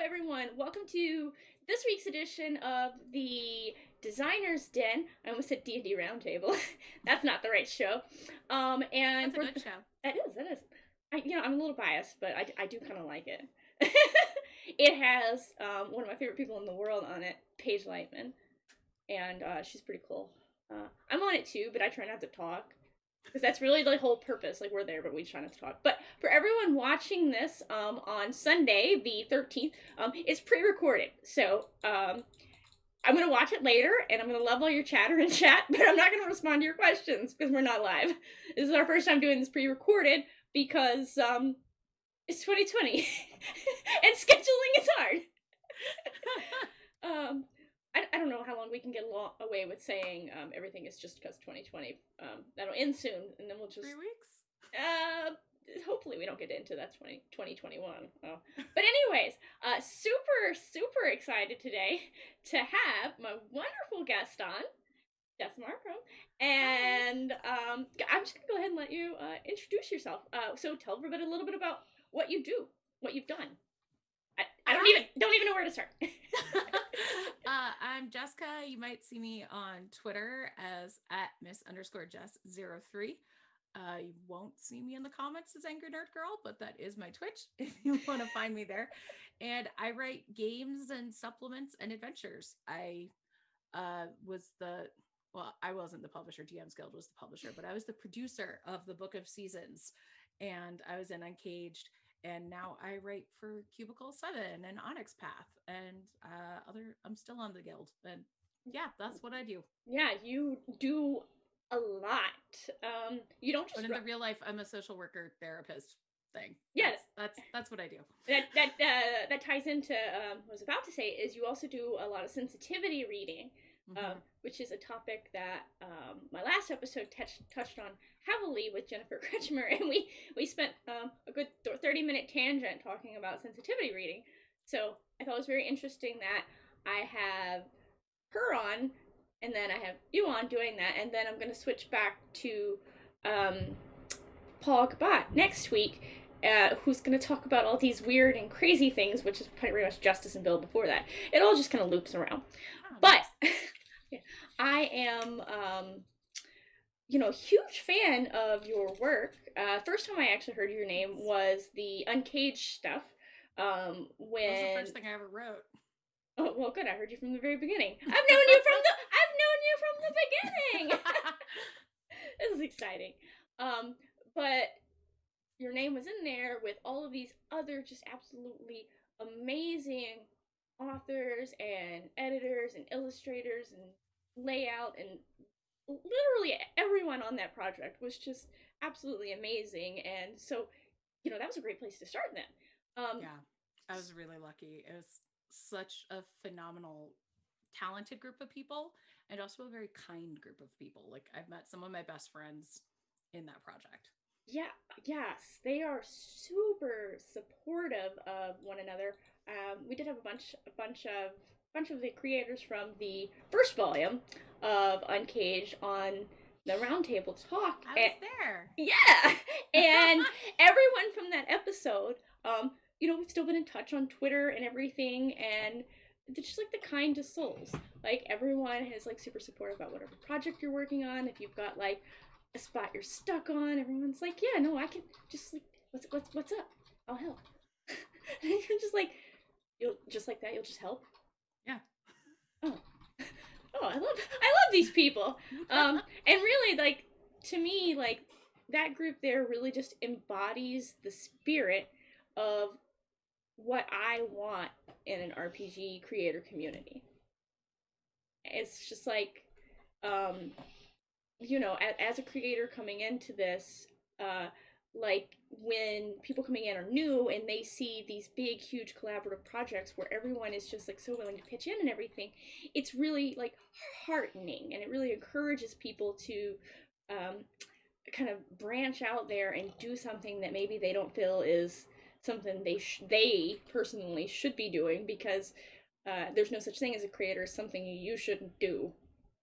everyone. Welcome to this week's edition of the Designer's Den. I almost said D&D Roundtable. That's not the right show. And That's a good show. That is. I'm a little biased, but I do kind of like it. It has one of my favorite people in the world on it, Paige Lightman, and she's pretty cool. I'm on it too, but I try not to talk. Because that's really the whole purpose. Like, we're there, but we try not to talk. But for everyone watching this on Sunday, the 13th, it's pre-recorded. So I'm going to watch it later, and I'm going to love all your chatter in chat, but I'm not going to respond to your questions because we're not live. This is our first time doing this pre-recorded because it's 2020, and scheduling is hard. I don't know how long we can get away with saying everything is just because 2020. That'll end soon, and then we'll just 3 weeks. Hopefully we don't get into that 2021. Oh. But anyways, super excited today to have my wonderful guest on, Jessica Marcrum, and I'm just gonna go ahead and let you introduce yourself. So tell everybody a little bit about what you do, what you've done. I don't even know where to start. I'm Jessica. You might see me on Twitter as @Miss_Jess03. You won't see me in the comments as Angry Nerd Girl, but that is my Twitch if you want to find me there. And I write games and supplements and adventures. I wasn't the publisher. DM's Guild was the publisher, but I was the producer of the Book of Seasons, and I was in Uncaged. And now I write for Cubicle 7 and Onyx Path and I'm still on the guild. And yeah, that's what I do. Yeah, you do a lot. You don't just. But in the real life, I'm a social worker therapist thing. Yeah, that's what I do. That ties into what I was about to say is you also do a lot of sensitivity reading. Which is a topic that my last episode touched on heavily with Jennifer Kretschmer, and we spent a good 30-minute tangent talking about sensitivity reading. So I thought it was very interesting that I have her on, and then I have you on doing that, and then I'm going to switch back to Paul Gabat next week, who's going to talk about all these weird and crazy things, which is pretty much Justice and Bill before that. It all just kind of loops around. Oh, but I am, a huge fan of your work. First time I actually heard your name was the Uncaged stuff. That was the first thing I ever wrote. Oh, well, good. I heard you from the very beginning. I've known you from the beginning. This is exciting. But your name was in there with all of these other just absolutely amazing authors and editors and illustrators and layout, and literally everyone on that project was just absolutely amazing. And so, that was a great place to start then. Yeah, I was really lucky. It was such a phenomenal, talented group of people, and also a very kind group of people. Like, I've met some of my best friends in that project. Yeah, yes, they are super supportive of one another. We did have a bunch of the creators from the first volume of Uncaged on the roundtable talk. I was there. Yeah, and everyone from that episode, we've still been in touch on Twitter and everything, and they're just like the kindest souls. Like, everyone is like super supportive about whatever project you're working on. If you've got like a spot you're stuck on, everyone's like, yeah, no, I can just like, what's up? I'll help. And you're just like, you'll just like that, you'll just help. Yeah. Oh, I love these people. And really, like, to me, like, that group there really just embodies the spirit of what I want in an RPG creator community. It's just like, as a creator coming into this, like, when people coming in are new and they see these big, huge collaborative projects where everyone is just like so willing to pitch in and everything, it's really like heartening, and it really encourages people to kind of branch out there and do something that maybe they don't feel is something they personally should be doing, because there's no such thing as a creator as something you shouldn't do.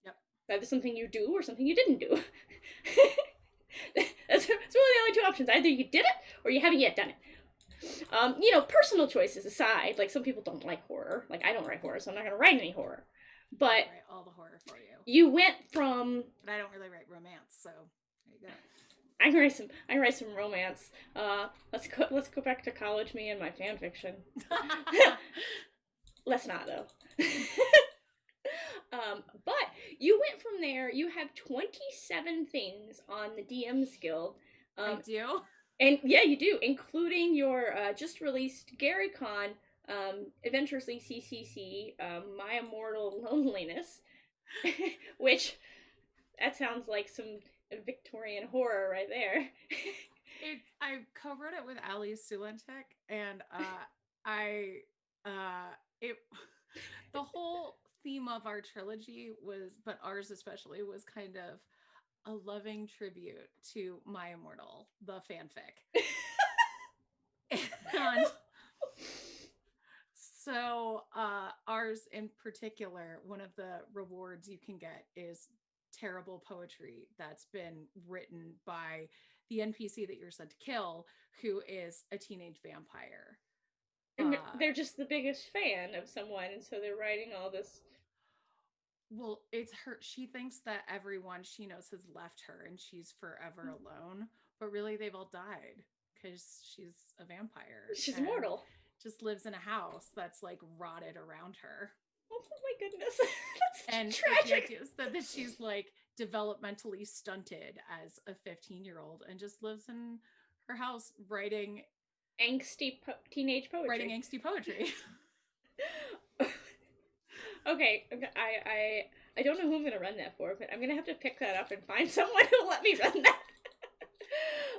Yep. Either something you do or something you didn't do. That's really the only two options. Either you did it or you haven't yet done it. Personal choices aside, like some people don't like horror. Like I don't write horror, so I'm not gonna write any horror. But I'll write all the horror for you. you went from But I don't really write romance, so there you go. I can write some romance. Let's go back to college me and my fan fiction. Let's not though. But you went from there. You have 27 things on the DM's Guild. I do. And yeah, you do, including your just released GaryCon Adventurously CCC, My Immortal Loneliness, which that sounds like some Victorian horror right there. I co-wrote it with Ali Sulentek, and I it the whole theme of our trilogy was, but ours especially, was kind of a loving tribute to My Immortal, the fanfic. And so ours in particular, one of the rewards you can get is terrible poetry that's been written by the NPC that you're sent to kill, who is a teenage vampire. And they're just the biggest fan of someone, and so they're writing all this. Well, it's her. She thinks that everyone she knows has left her and she's forever alone, but really they've all died because she's a vampire She's and immortal. just lives in a house that's like rotted around her. Oh my goodness, that's And the tragic. idea is that she's like developmentally stunted as a 15-year-old and just lives in her house writing Teenage poetry. writing angsty poetry. Okay, I don't know who I'm gonna run that for, but I'm gonna have to pick that up and find someone who'll let me run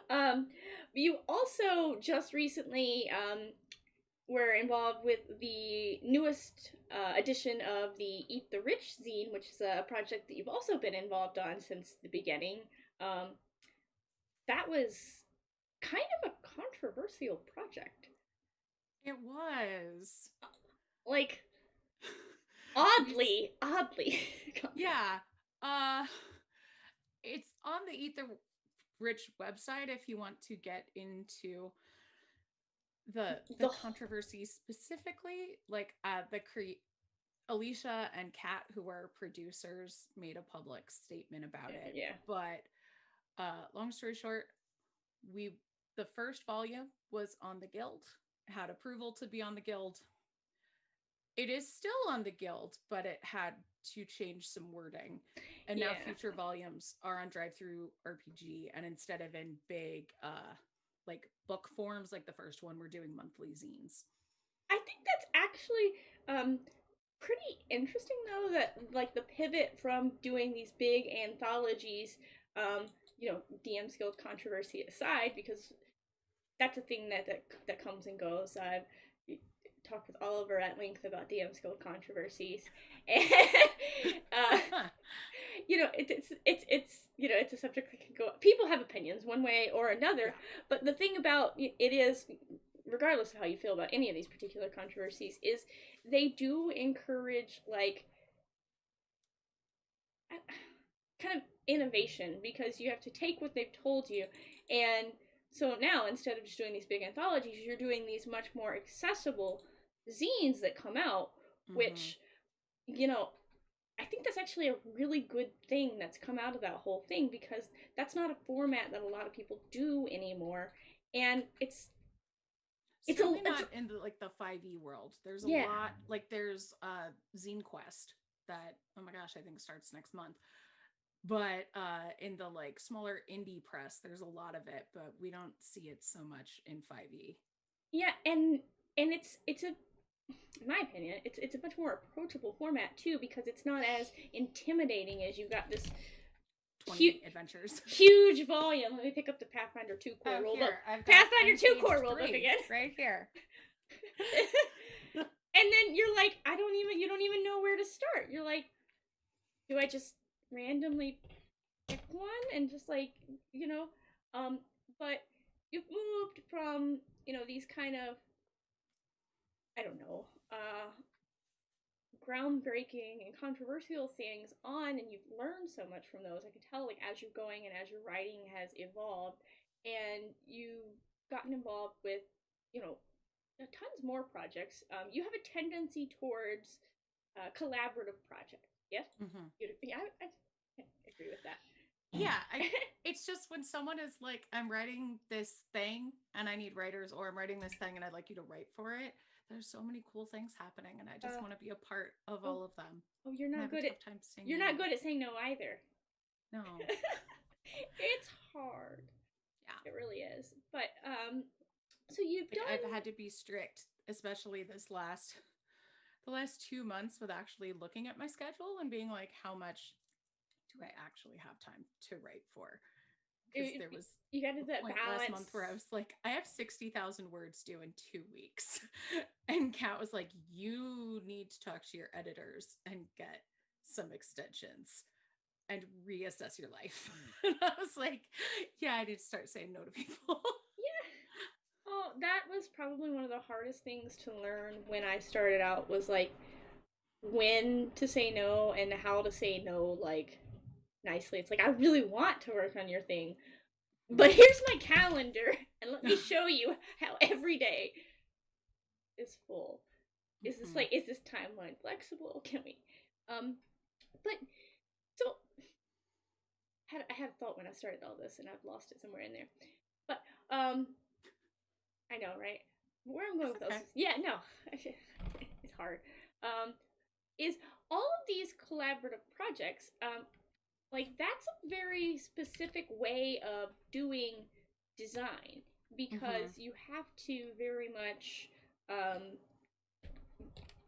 that. You also just recently were involved with the newest edition of the Eat the Rich zine, which is a project that you've also been involved on since the beginning. That was kind of a controversial project. It was. Like, oddly. Yeah. It's on the Eat the Rich website if you want to get into the controversy specifically. Like Alicia and Kat, who were producers, made a public statement about it. Yeah. But long story short, the first volume was on the Guild, had approval to be on the Guild. It is still on the Guild, but it had to change some wording. And now future volumes are on Drive Through RPG, and instead of in big like book forms like the first one, we're doing monthly zines. I think that's actually pretty interesting though, that like the pivot from doing these big anthologies, DM's Guild controversy aside, because that's a thing that comes and goes. I've talked with Oliver at length about DM's Guild controversies, and it's a subject that can go. People have opinions one way or another, but the thing about it is, regardless of how you feel about any of these particular controversies, is they do encourage like kind of innovation, because you have to take what they've told you, and so now instead of just doing these big anthologies, you're doing these much more accessible zines that come out, which I think that's actually a really good thing that's come out of that whole thing, because that's not a format that a lot of people do anymore, and it's certainly not in the 5e world. There's a lot, like there's Zine Quest that, oh my gosh, I think starts next month. But in the like smaller indie press, there's a lot of it, but we don't see it so much in 5e. Yeah, and it's a, in my opinion, it's a much more approachable format too, because it's not as intimidating as you've got this 20 adventures. Huge volume. Let me pick up the Pathfinder 2 core rule book. Pathfinder 2 core rule book again. Right here. And then you're like, you don't even know where to start. You're like, do I just randomly pick one and just like, but you've moved from, these kind of, I don't know, groundbreaking and controversial things on, and you've learned so much from those. I could tell, like, as you're going and as your writing has evolved, and you've gotten involved with, tons more projects. You have a tendency towards collaborative projects. Yes, Mm-hmm. yeah, I agree with that. Yeah, it's just when someone is like, I'm writing this thing and I need writers, or I'm writing this thing and I'd like you to write for it. There's so many cool things happening, and I just uh, want to be a part of oh, all of them. oh, And I have a tough time saying you're not no. good at saying no either. No. It's hard. Yeah. It really is. But so you've Like I've done. had to be strict, especially the last 2 months, with actually looking at my schedule and being like, how much do I actually have time to write for? Because there was You got to a do that point last balance. month where I was like, I have 60,000 words due in 2 weeks. And Kat was like, you need to talk to your editors and get some extensions and reassess your life. And I was like, yeah, I need to start saying no to people. Yeah. Oh, that was probably one of the hardest things to learn when I started out was like when to say no and how to say no like nicely. It's like I really want to work on your thing, but here's my calendar and let me show you how every day is full. Is this timeline flexible? Can we but so I had a thought when I started all this and I've lost it somewhere in there. But I know, right? Where I'm going It's with okay. this is yeah, no. It's hard. Um is all of these collaborative projects like that's a very specific way of doing design Mm-hmm. because you have to very much um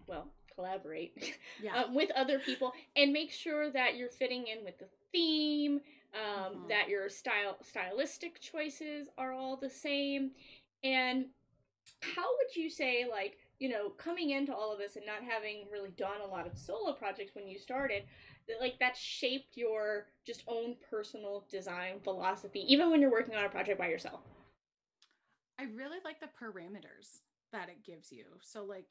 well collaborate Yeah. with other people and make sure that you're fitting in with the theme, Mm-hmm. that your stylistic choices are all the same. And how would you say, like, coming into all of this and not having really done a lot of solo projects when you started, that like that shaped your just own personal design philosophy even when you're working on a project by yourself? I really like the parameters that it gives you. So, like,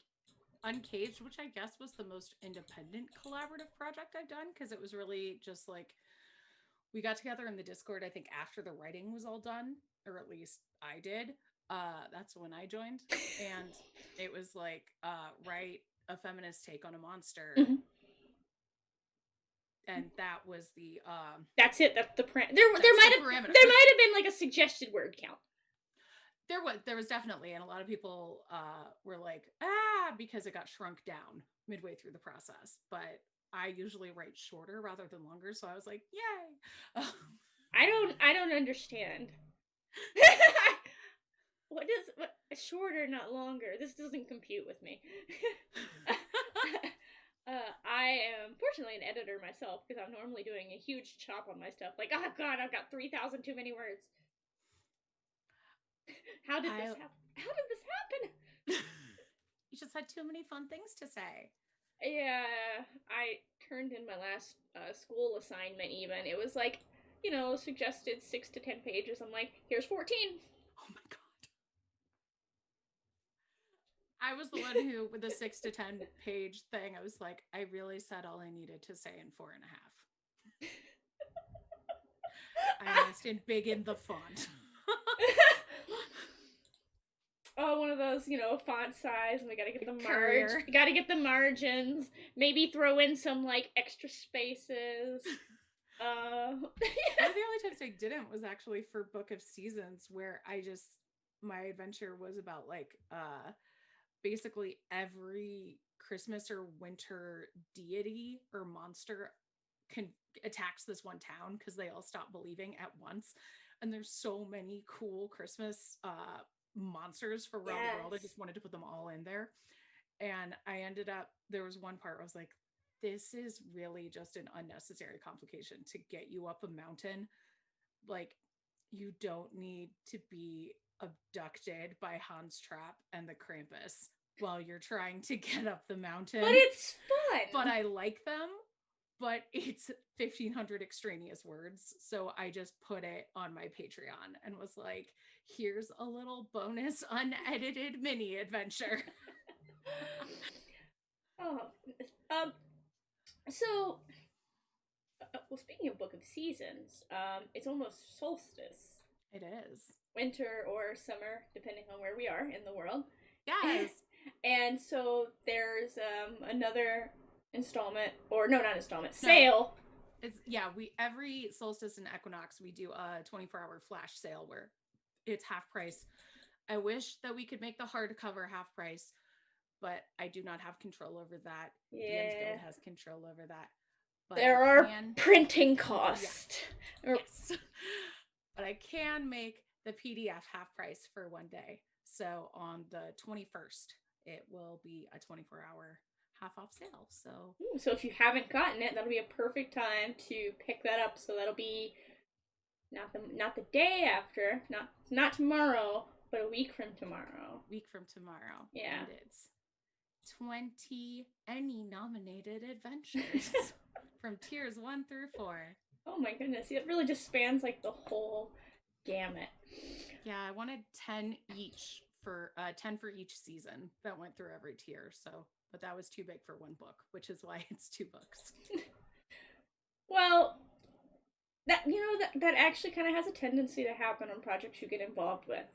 Uncaged, which I guess was the most independent collaborative project I've done, because it was really just like we got together in the Discord, I think, after the writing was all done, or at least I did. That's when I joined. And it was like, write a feminist take on a monster. Mm-hmm. And that was That's it. That's the that's the parameter. there might have been like a suggested word count. There was definitely, and a lot of people were like, because it got shrunk down midway through the process. But I usually write shorter rather than longer, so I was like, yay. I don't understand. What shorter, not longer? This doesn't compute with me. I am fortunately an editor myself because I'm normally doing a huge chop on my stuff. Like, oh god, I've got 3,000 too many words. How did this I happen? How did this happen? You just had too many fun things to say. Yeah, I turned in my last school assignment. Even it was like, suggested 6 to 10 pages. I'm like, here's 14. Oh my god. I was the one who, with the 6 to 10 page thing, I was like, I really said all I needed to say in 4.5. I missed it big in the font. Oh, one of those, font size, and we gotta get the Courier. gotta get the margins. Maybe throw in some like extra spaces. Uh, One of the only times I didn't was actually for Book of Seasons, where my adventure was about like basically every Christmas or winter deity or monster can attacks this one town because they all stop believing at once. And there's so many cool Christmas monsters from around the world. I yes. just wanted to put them all in there. And I ended up, there was one part where I was like, this is really just an unnecessary complication to get you up a mountain. Like, you don't need to be abducted by Hans Trapp and the Krampus while you're trying to get up the But mountain. it's But fun. I like them, but it's 1,500 extraneous words. So I just put it on my Patreon and was like, here's a little bonus unedited mini adventure. Oh, so well, speaking of Book of Seasons, it's almost solstice, It is. winter or summer, depending on where we are in the world. Yes. And so there's another installment, or no, not installment, No, sale. it's yeah, we every solstice and equinox we do a 24-hour flash sale where it's half price. I wish that we could make the hardcover half price, but I do not have control over that. DM's Yeah. Guild has control over that. But I There are can, printing yeah, costs. yes. But I can make the PDF half price for one day. So on the 21st, it will be a 24-hour half off sale. So So if you haven't gotten it, that'll be a perfect time to pick that up. So that'll be not the day after, not tomorrow, but a week from tomorrow. week from tomorrow. Yeah. And it's 20 Emmy nominated adventures from tiers 1 through 4. Oh my goodness. It really just spans like the whole gamut. Yeah, I wanted 10 each for 10 for each season that went through every tier. So, but that was too big for one book, which is why it's 2 books. Well, that actually kind of has a tendency to happen on projects you get involved with.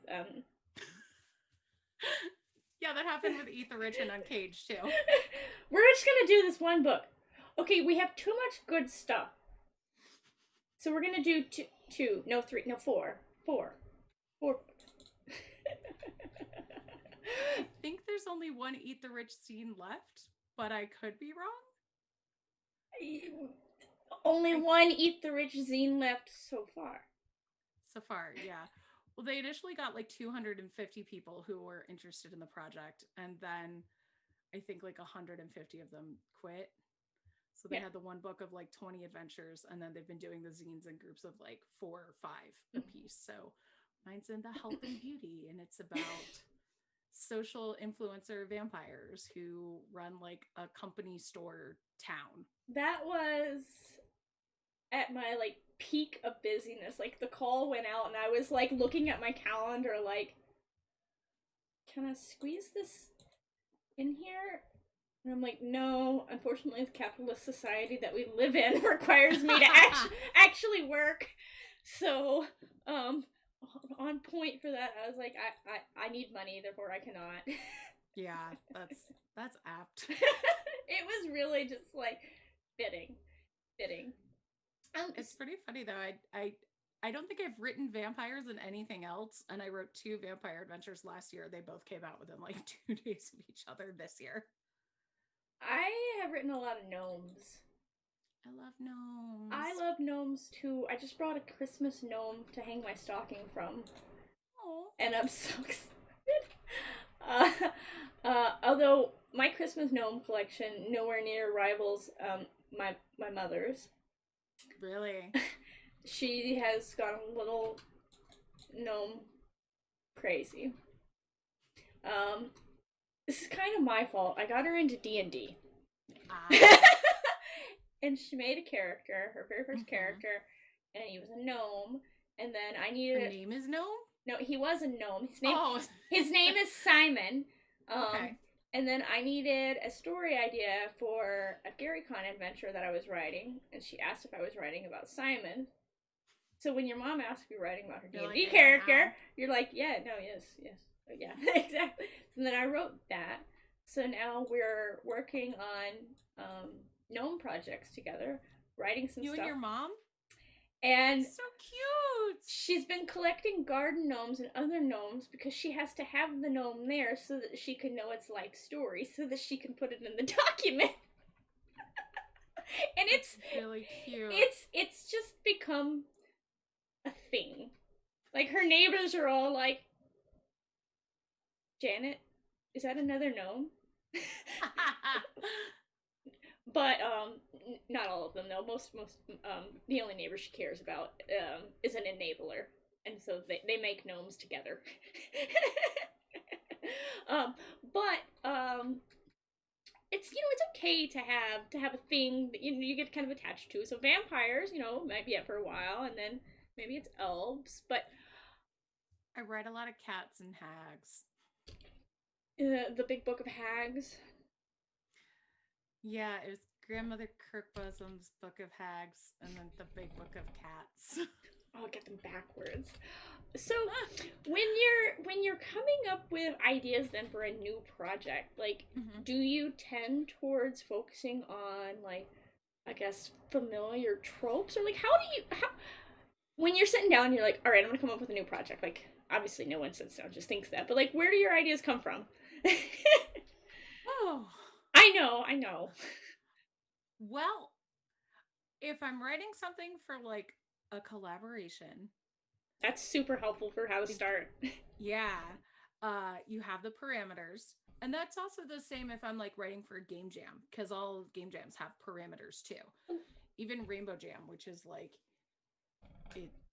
Yeah, that happened with Eat the Rich and Uncaged too. We're just gonna do this one book. Okay, we have too much good stuff, so we're gonna do two, no three, no four. I think there's only one Eat the Rich scene left, but I could be wrong. Only one Eat the Rich zine left so far. So far, yeah. Well, they initially got like 250 people who were interested in the project, and then I think like 150 of them quit. So they had the one book of like 20 adventures, and then they've been doing the zines in groups of like 4 or 5 a piece. So mine's in the health and beauty, and it's about social influencer vampires who run like a company store town. That was at my like peak of busyness. Like the call went out and I was like looking at my calendar like, can I squeeze this in here? And I'm like, no, unfortunately the capitalist society that we live in requires me to actually work. So, on point for that, I was like, I need money, therefore I cannot. Yeah, that's apt. It was really just like fitting. It's pretty funny though. I don't think I've written vampires in anything else, and I wrote 2 vampire adventures last year. They both came out within like 2 days of each other this year. I have written a lot of gnomes. I love gnomes. I love gnomes too. I just brought a Christmas gnome to hang my stocking from. Oh. And I'm so excited. Although my Christmas gnome collection nowhere near rivals my mother's. Really? She has gone a little gnome crazy. This is kind of my fault. I got her into D&D. And she made a character, her very first character, and he was a gnome. And then I needed. Her name is Gnome? No, he was a gnome. His name is Simon. Okay. And then I needed a story idea for a GaryCon adventure that I was writing, and she asked if I was writing about Simon. So when your mom asks if you're writing about her D&D character, you're like, yeah, no, yes, oh, yeah, exactly. And then I wrote that. So now we're working on gnome projects together, writing some stuff. You and your mom? And so cute. She's been collecting garden gnomes and other gnomes because she has to have the gnome there so that she can know its life story, so that she can put it in the document. And it's really cute. It's just become a thing. Like her neighbors are all like, Janet, is that another gnome? But not all of them though. Most the only neighbor she cares about is an enabler, and so they make gnomes together. But it's it's okay to have a thing that you get kind of attached to. So vampires, might be up for a while, and then maybe it's elves. But I write a lot of cats and hags. The Big Book of Hags. Yeah, it was Grandmother Kirkbosom's Book of Hags, and then the Big Book of Cats. Oh, I got them backwards. So when when you're coming up with ideas then for a new project, like, Mm-hmm. do you tend towards focusing on, like, I guess familiar tropes, or like how when you're sitting down, you're like, all right, I'm gonna come up with a new project. Like, obviously, no one sits down just thinks that, but like, where do your ideas come from? Oh, I know. well, if I'm writing something for like a collaboration, That's super helpful for how to the, start. yeah, you have the parameters. And that's also the same if I'm like writing for a game jam, because all game jams have parameters too. Even Rainbow Jam, which is like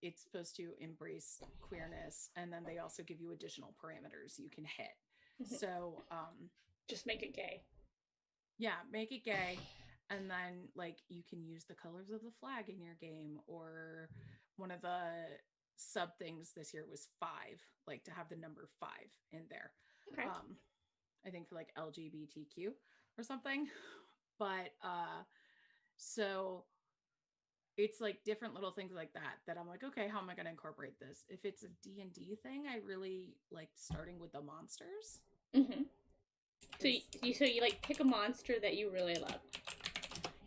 it's supposed to embrace queerness, and then they also give you additional parameters you can hit. So Just make it gay. yeah, make it gay, and then like you can use the colors of the flag in your game, or one of the sub things this year was five, like to have the number five in there. Okay. um I think for like LGBTQ or something. But so it's like different little things like that I'm like, okay, how am I going to incorporate this? If it's a D&D thing, I really like starting with the monsters, Mm-hmm. So because you like pick a monster that you really love.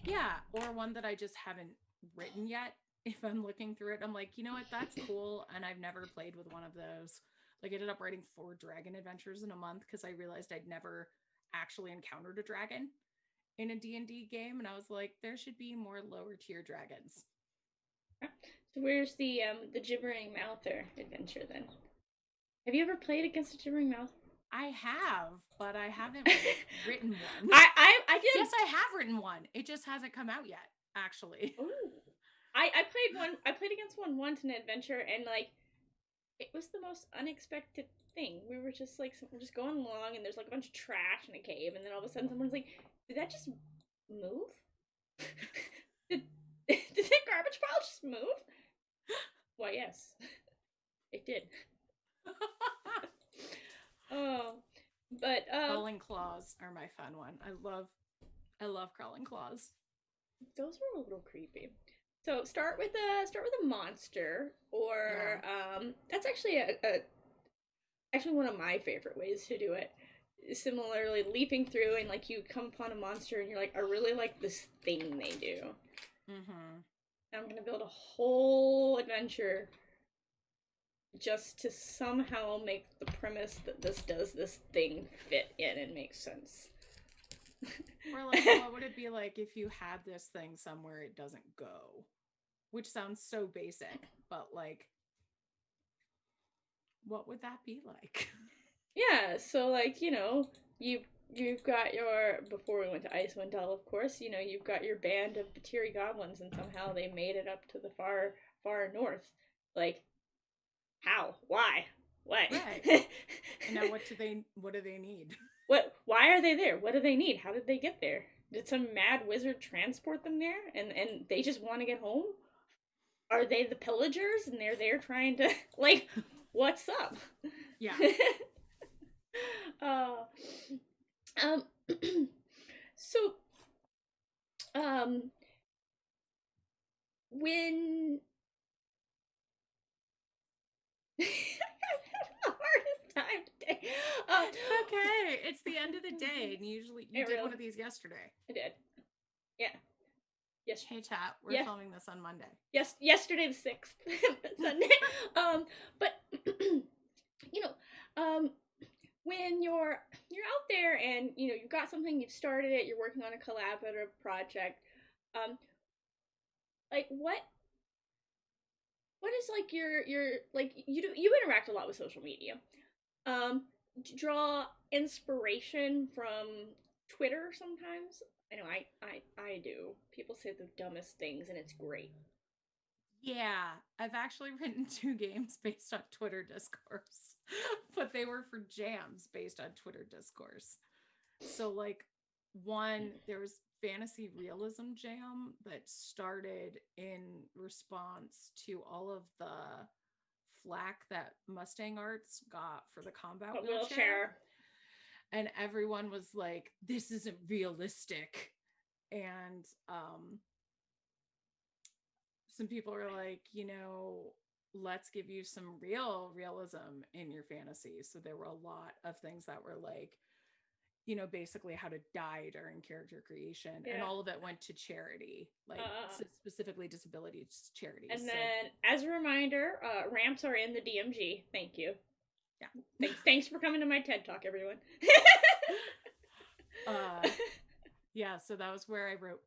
yeah, or one that I just haven't written yet. If I'm looking through it, I'm like, you know what, that's cool, and I've never played with one of those. Like, I ended up writing 4 dragon adventures in a month because I realized I'd never actually encountered a dragon in a D&D game, and I was like, there should be more lower tier dragons. So where's the gibbering mouther adventure then? Have you ever played against a gibbering mouth? I have, but I haven't written one. I Yes, did. I have written one. It just hasn't come out yet, actually. Ooh. I played one. I played against one once in an adventure, and like it was the most unexpected thing. We were just like we're just going along, and there's like a bunch of trash in a cave, and then all of a sudden someone's like, "Did that just move? did did that garbage pile just move?" Why, yes, it did. Oh, but Crawling claws are my fun one. I love crawling claws. those were a little creepy. So start with a monster, Yeah. or that's actually actually one of my favorite ways to do it. Similarly, leaping through and like you come upon a monster and you're like, I really like this thing they do. Mm-hmm. I'm gonna build a whole adventure just to somehow make the premise that this does this thing fit in and make sense. Or like, what would it be like if you had this thing somewhere it doesn't go? Which sounds so basic, but like, what would that be like? Yeah, so like, you've got your before we went to Icewind Dale, of course, you've got your band of Batiri goblins and somehow they made it up to the far north. Like, how? Why? What? Right. And now what do they need? Why are they there? What do they need? How did they get there? Did some mad wizard transport them there and they just want to get home? Are they the pillagers and they're there trying to like what's up? Yeah. uh um so um when I have the hardest time today. It's okay. It's the end of the day, and usually you It did really one of these yesterday. I did. Yeah. Yes. Hey chat, we're Yeah. filming this on Monday. Yes, yesterday the 6th, Sunday. But you know, um when you're out there and you've got something, you've started it, you're working on a collaborative project, um like what is like your like you interact a lot with social media. um Draw inspiration from Twitter sometimes. I know I do. People say the dumbest things and it's great. Yeah, I've actually written 2 games based on Twitter discourse, but they were for jams based on Twitter discourse. So, like, one, there was fantasy realism jam that started in response to all of the flack that Mustang Arts got for the combat But wheelchair. wheelchair. And everyone was like, this isn't realistic. And some people are like, let's give you some real realism in your fantasy. So there were a lot of things that were like, basically how to die during character creation, and Yeah. all of it went to charity, like Uh, specifically disability charities. and So then, as a reminder, ramps are in the DMG. Thank you. yeah. Thanks for coming to my TED Talk, everyone. uh yeah, so that was where I wrote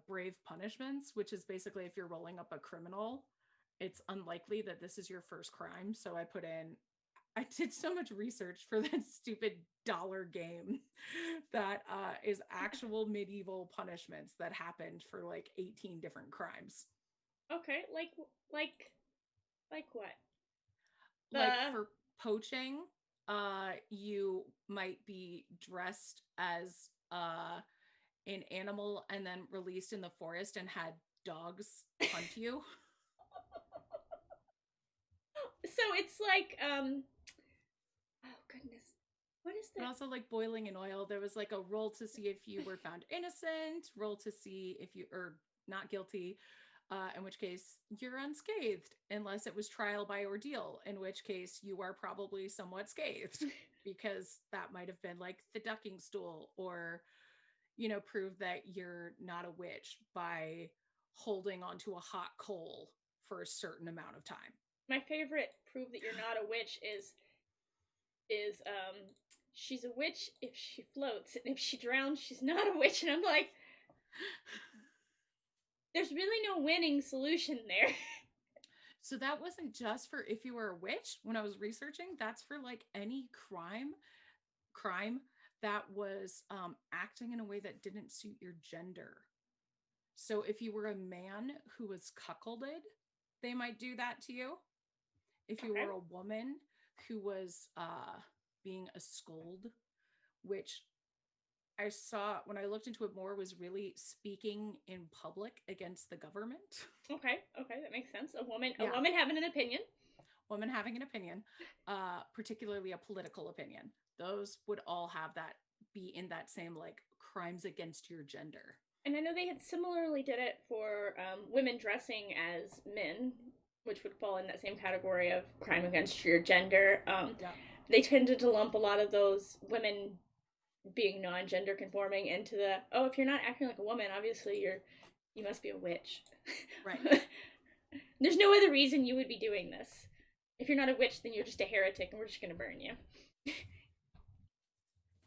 brave punishments, which is basically if you're rolling up a criminal, it's unlikely that this is your first crime. So I did so much research for that stupid dollar game that is actual medieval punishments that happened for like 18 different crimes. Okay, like like what? Like The for poaching, you might be dressed as an animal and then released in the forest and had dogs hunt you. so it's like oh goodness, what is And that? also like boiling in oil. There was like a roll to see if you were found innocent, roll to see if you are not guilty, in which case you're unscathed, unless it was trial by ordeal, in which case you are probably somewhat scathed because that might have been like the ducking stool, or prove that you're not a witch by holding onto a hot coal for a certain amount of time. My favorite prove that you're not a witch is she's a witch if she floats, and if she drowns, she's not a witch. And I'm like, there's really no winning solution there. So that wasn't just for if you were a witch. When I was researching, that's for like any crime that was acting in a way that didn't suit your gender. So if you were a man who was cuckolded, they might do that to you. If you Okay. were a woman who was being a scold, which I saw when I looked into it more was really speaking in public against the government. Okay. Okay. That makes sense. A Yeah, woman having an opinion. women having an opinion, particularly a political opinion. Those would all have that, be in that same like crimes against your gender. And I know they had similarly did it for women dressing as men, which would fall in that same category of crime against your gender. Yeah. They tended to lump a lot of those women being non-gender conforming into the, oh, if you're not acting like a woman, obviously you must be a witch. Right. There's no other reason you would be doing this. If you're not a witch, then you're just a heretic, and we're just gonna burn you.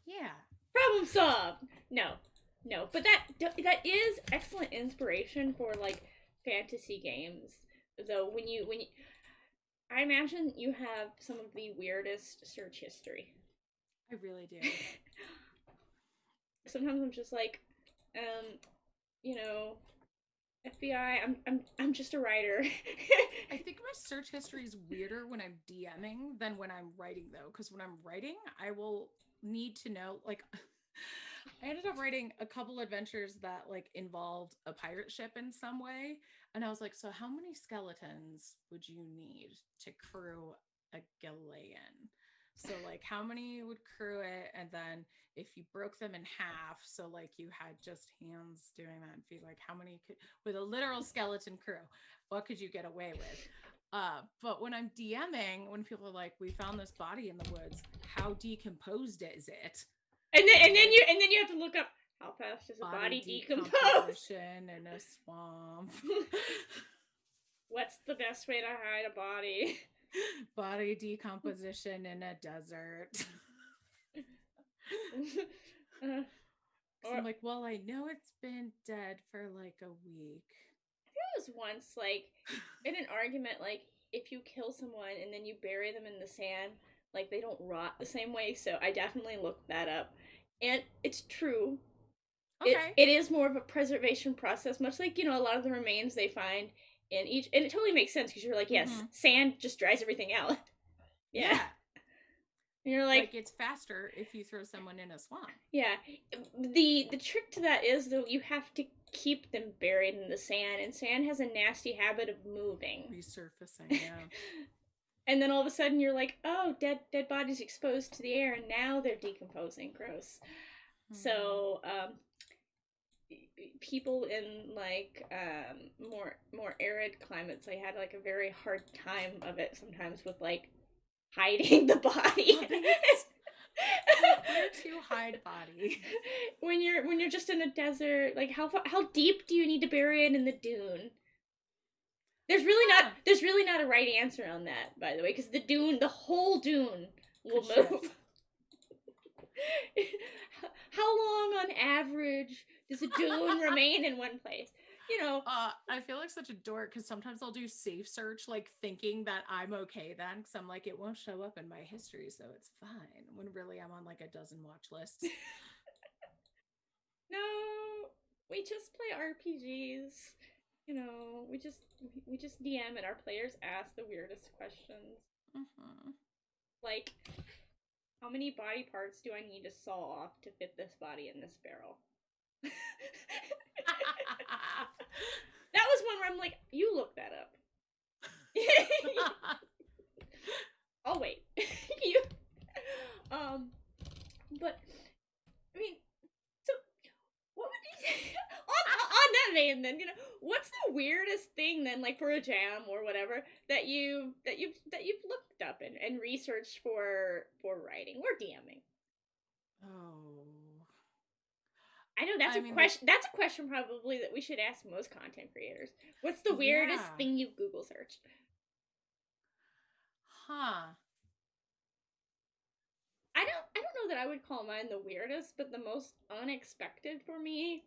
Yeah. Problem solved. No, no, but that is excellent inspiration for like fantasy games. Though when you, I imagine you have some of the weirdest search history. I really do. Sometimes I'm just like, you know, FBI. I'm just a writer. I think my search history is weirder when I'm DMing than when I'm writing, though, because when I'm writing, I will need to know. Like, I ended up writing a couple adventures that like involved a pirate ship in some way, and I was like, so how many skeletons would you need to crew a galleon? So like, how many would crew it, and then if you broke them in half, so like you had just hands doing that and feet, like how many could, with a literal skeleton crew, what could you get away with? But when I'm DMing, when people are like, we found this body in the woods, how decomposed is it? And then Like, you have to look up how fast does a body decompose. decomposition in a swamp. What's the best way to hide a body? Body decomposition in a desert. uh, Because or I'm like, well, I know it's been dead for like a week. I was once like in an argument, like if you kill someone and then you bury them in the sand, like they don't rot the same way. So I definitely looked that up, and it's true. Okay. It is more of a preservation process, much like a lot of the remains they find in each, and it totally makes sense because you're like, yes, Mm-hmm. sand just dries everything out. Yeah, Yeah. and you're like, It's faster if you throw someone in a swamp. yeah. The trick to that is though you have to keep them buried in the sand, and sand has a nasty habit of moving. Resurfacing, yeah. And then all of a sudden you're like, oh, dead bodies exposed to the air, and now they're decomposing. Gross. Hmm. So people in like more arid climates, like had like a very hard time of it sometimes with like hiding the body. Bodies? Like, where to hide body? When you're just in a desert, like how deep do you need to bury it in the dune? Huh. There's really not a right answer on that, by the way, because the whole dune will Could shift. move. How long on average does a dune remain in one place? You know, I feel like such a dork because sometimes I'll do safe search, like thinking that I'm okay then, because I'm like, it won't show up in my history, so it's fine. When really I'm on like a dozen watch lists. no, we just play RPGs. You know, we just DM and our players ask the weirdest questions. Mm-hmm. Like, how many body parts do I need to saw off to fit this body in this barrel? That was one where I'm like, you look that up. I'll wait. you, um, but I mean, so what would you say on that vein? Then what's the weirdest thing then, like for a jam or whatever that you've looked up and researched for writing or DMing? Oh. I know that's I a mean, question. That's a question probably that we should ask most content creators. What's the weirdest yeah. thing you've Google searched? Huh. I don't know that I would call mine the weirdest, but the most unexpected for me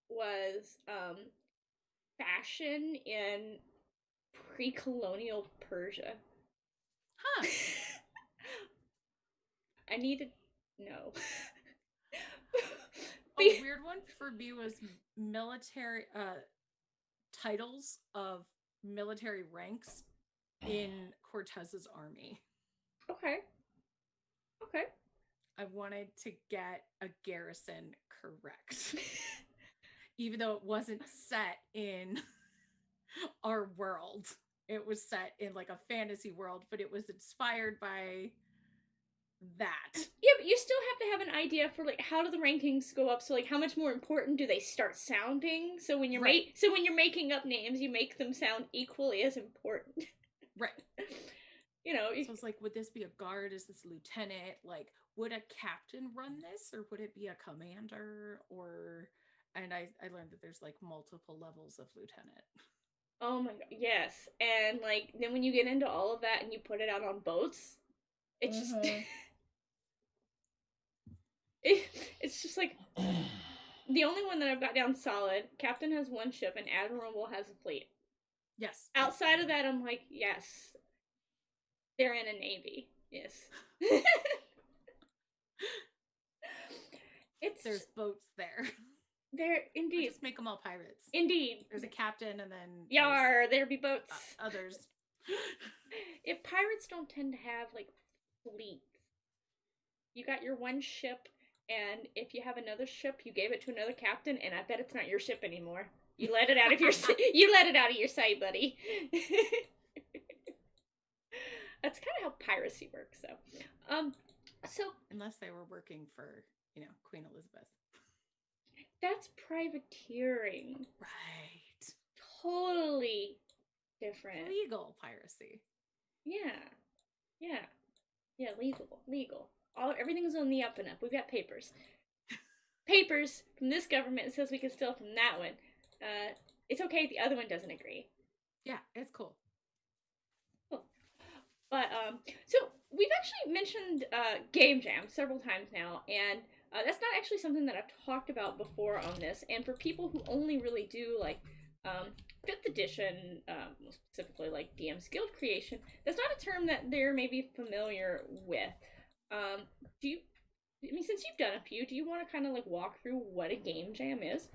was fashion in pre-colonial Persia. Huh. I need to know. A weird one for me was military titles of military ranks in Cortez's army. Okay. Okay. I wanted to get a garrison correct, even though it wasn't set in our world. It was set in like a fantasy world, but it was inspired by that. Yeah, but you still have to have an idea for like how do the rankings go up? So like how much more important do they start sounding? Right. So when you're making up names, you make them sound equally as important. Right. you know, you, So it's like, would this be a guard? Is this a lieutenant? Like, would a captain run this or would it be a commander? Or, and I learned that there's like multiple levels of lieutenant. oh my god, yes. And like then when you get into all of that and you put it out on boats, it's just Mm-hmm. it's just like the only one that I've got down solid. Captain has one ship and Admiral has a fleet. Yes. Outside of that, I'm like, yes, they're in a navy. Yes. it's There's boats there. there Or indeed. just make them all pirates. Indeed. There's a captain and then there's Yar, there be boats. others. If pirates don't tend to have like fleets, you got your one ship, and if you have another ship, you gave it to another captain, and I bet it's not your ship anymore. You let it out of your you let it out of your sight, buddy. That's kind of how piracy works, so. So Unless they were working for, Queen Elizabeth. that's privateering. Right. Totally different. Legal piracy. Yeah, yeah, yeah. Legal. Everything's on the up and up. We've got papers. Papers from this government says we can steal from that one. It's okay if the other one doesn't agree. Yeah, it's cool. Cool. But so we've actually mentioned game jam several times now, and that's not actually something that I've talked about before on this. And for people who only really do like fifth edition, specifically like DM's guild creation, that's not a term that they're maybe familiar with. Do you? I mean, since you've done a few, do you want to kind of like walk through what a game jam is?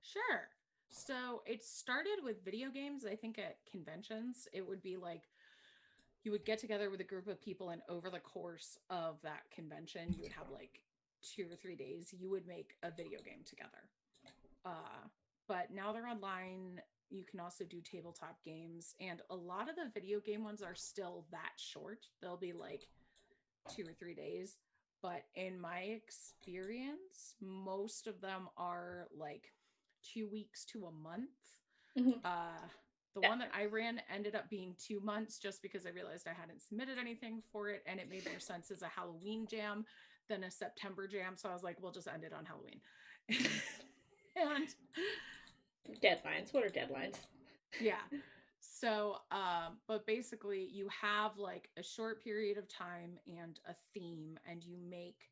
Sure. So it started with video games, I think at conventions. It would be like you would get together with a group of people, and over the course of that convention, you would have like 2 or 3 days, you would make a video game together. But now they're online. You can also do tabletop games, and a lot of the video game ones are still that short. They'll be like 2 or 3 days. But in my experience, most of them are like 2 weeks to a month. Mhm. The one that I ran ended up being 2 months just because I realized I hadn't submitted anything for it, and it made more sense as a Halloween jam than a September jam. So I was like, we'll just end it on Halloween. And Deadlines. What are deadlines? yeah. So, but basically, you have like a short period of time and a theme, and you make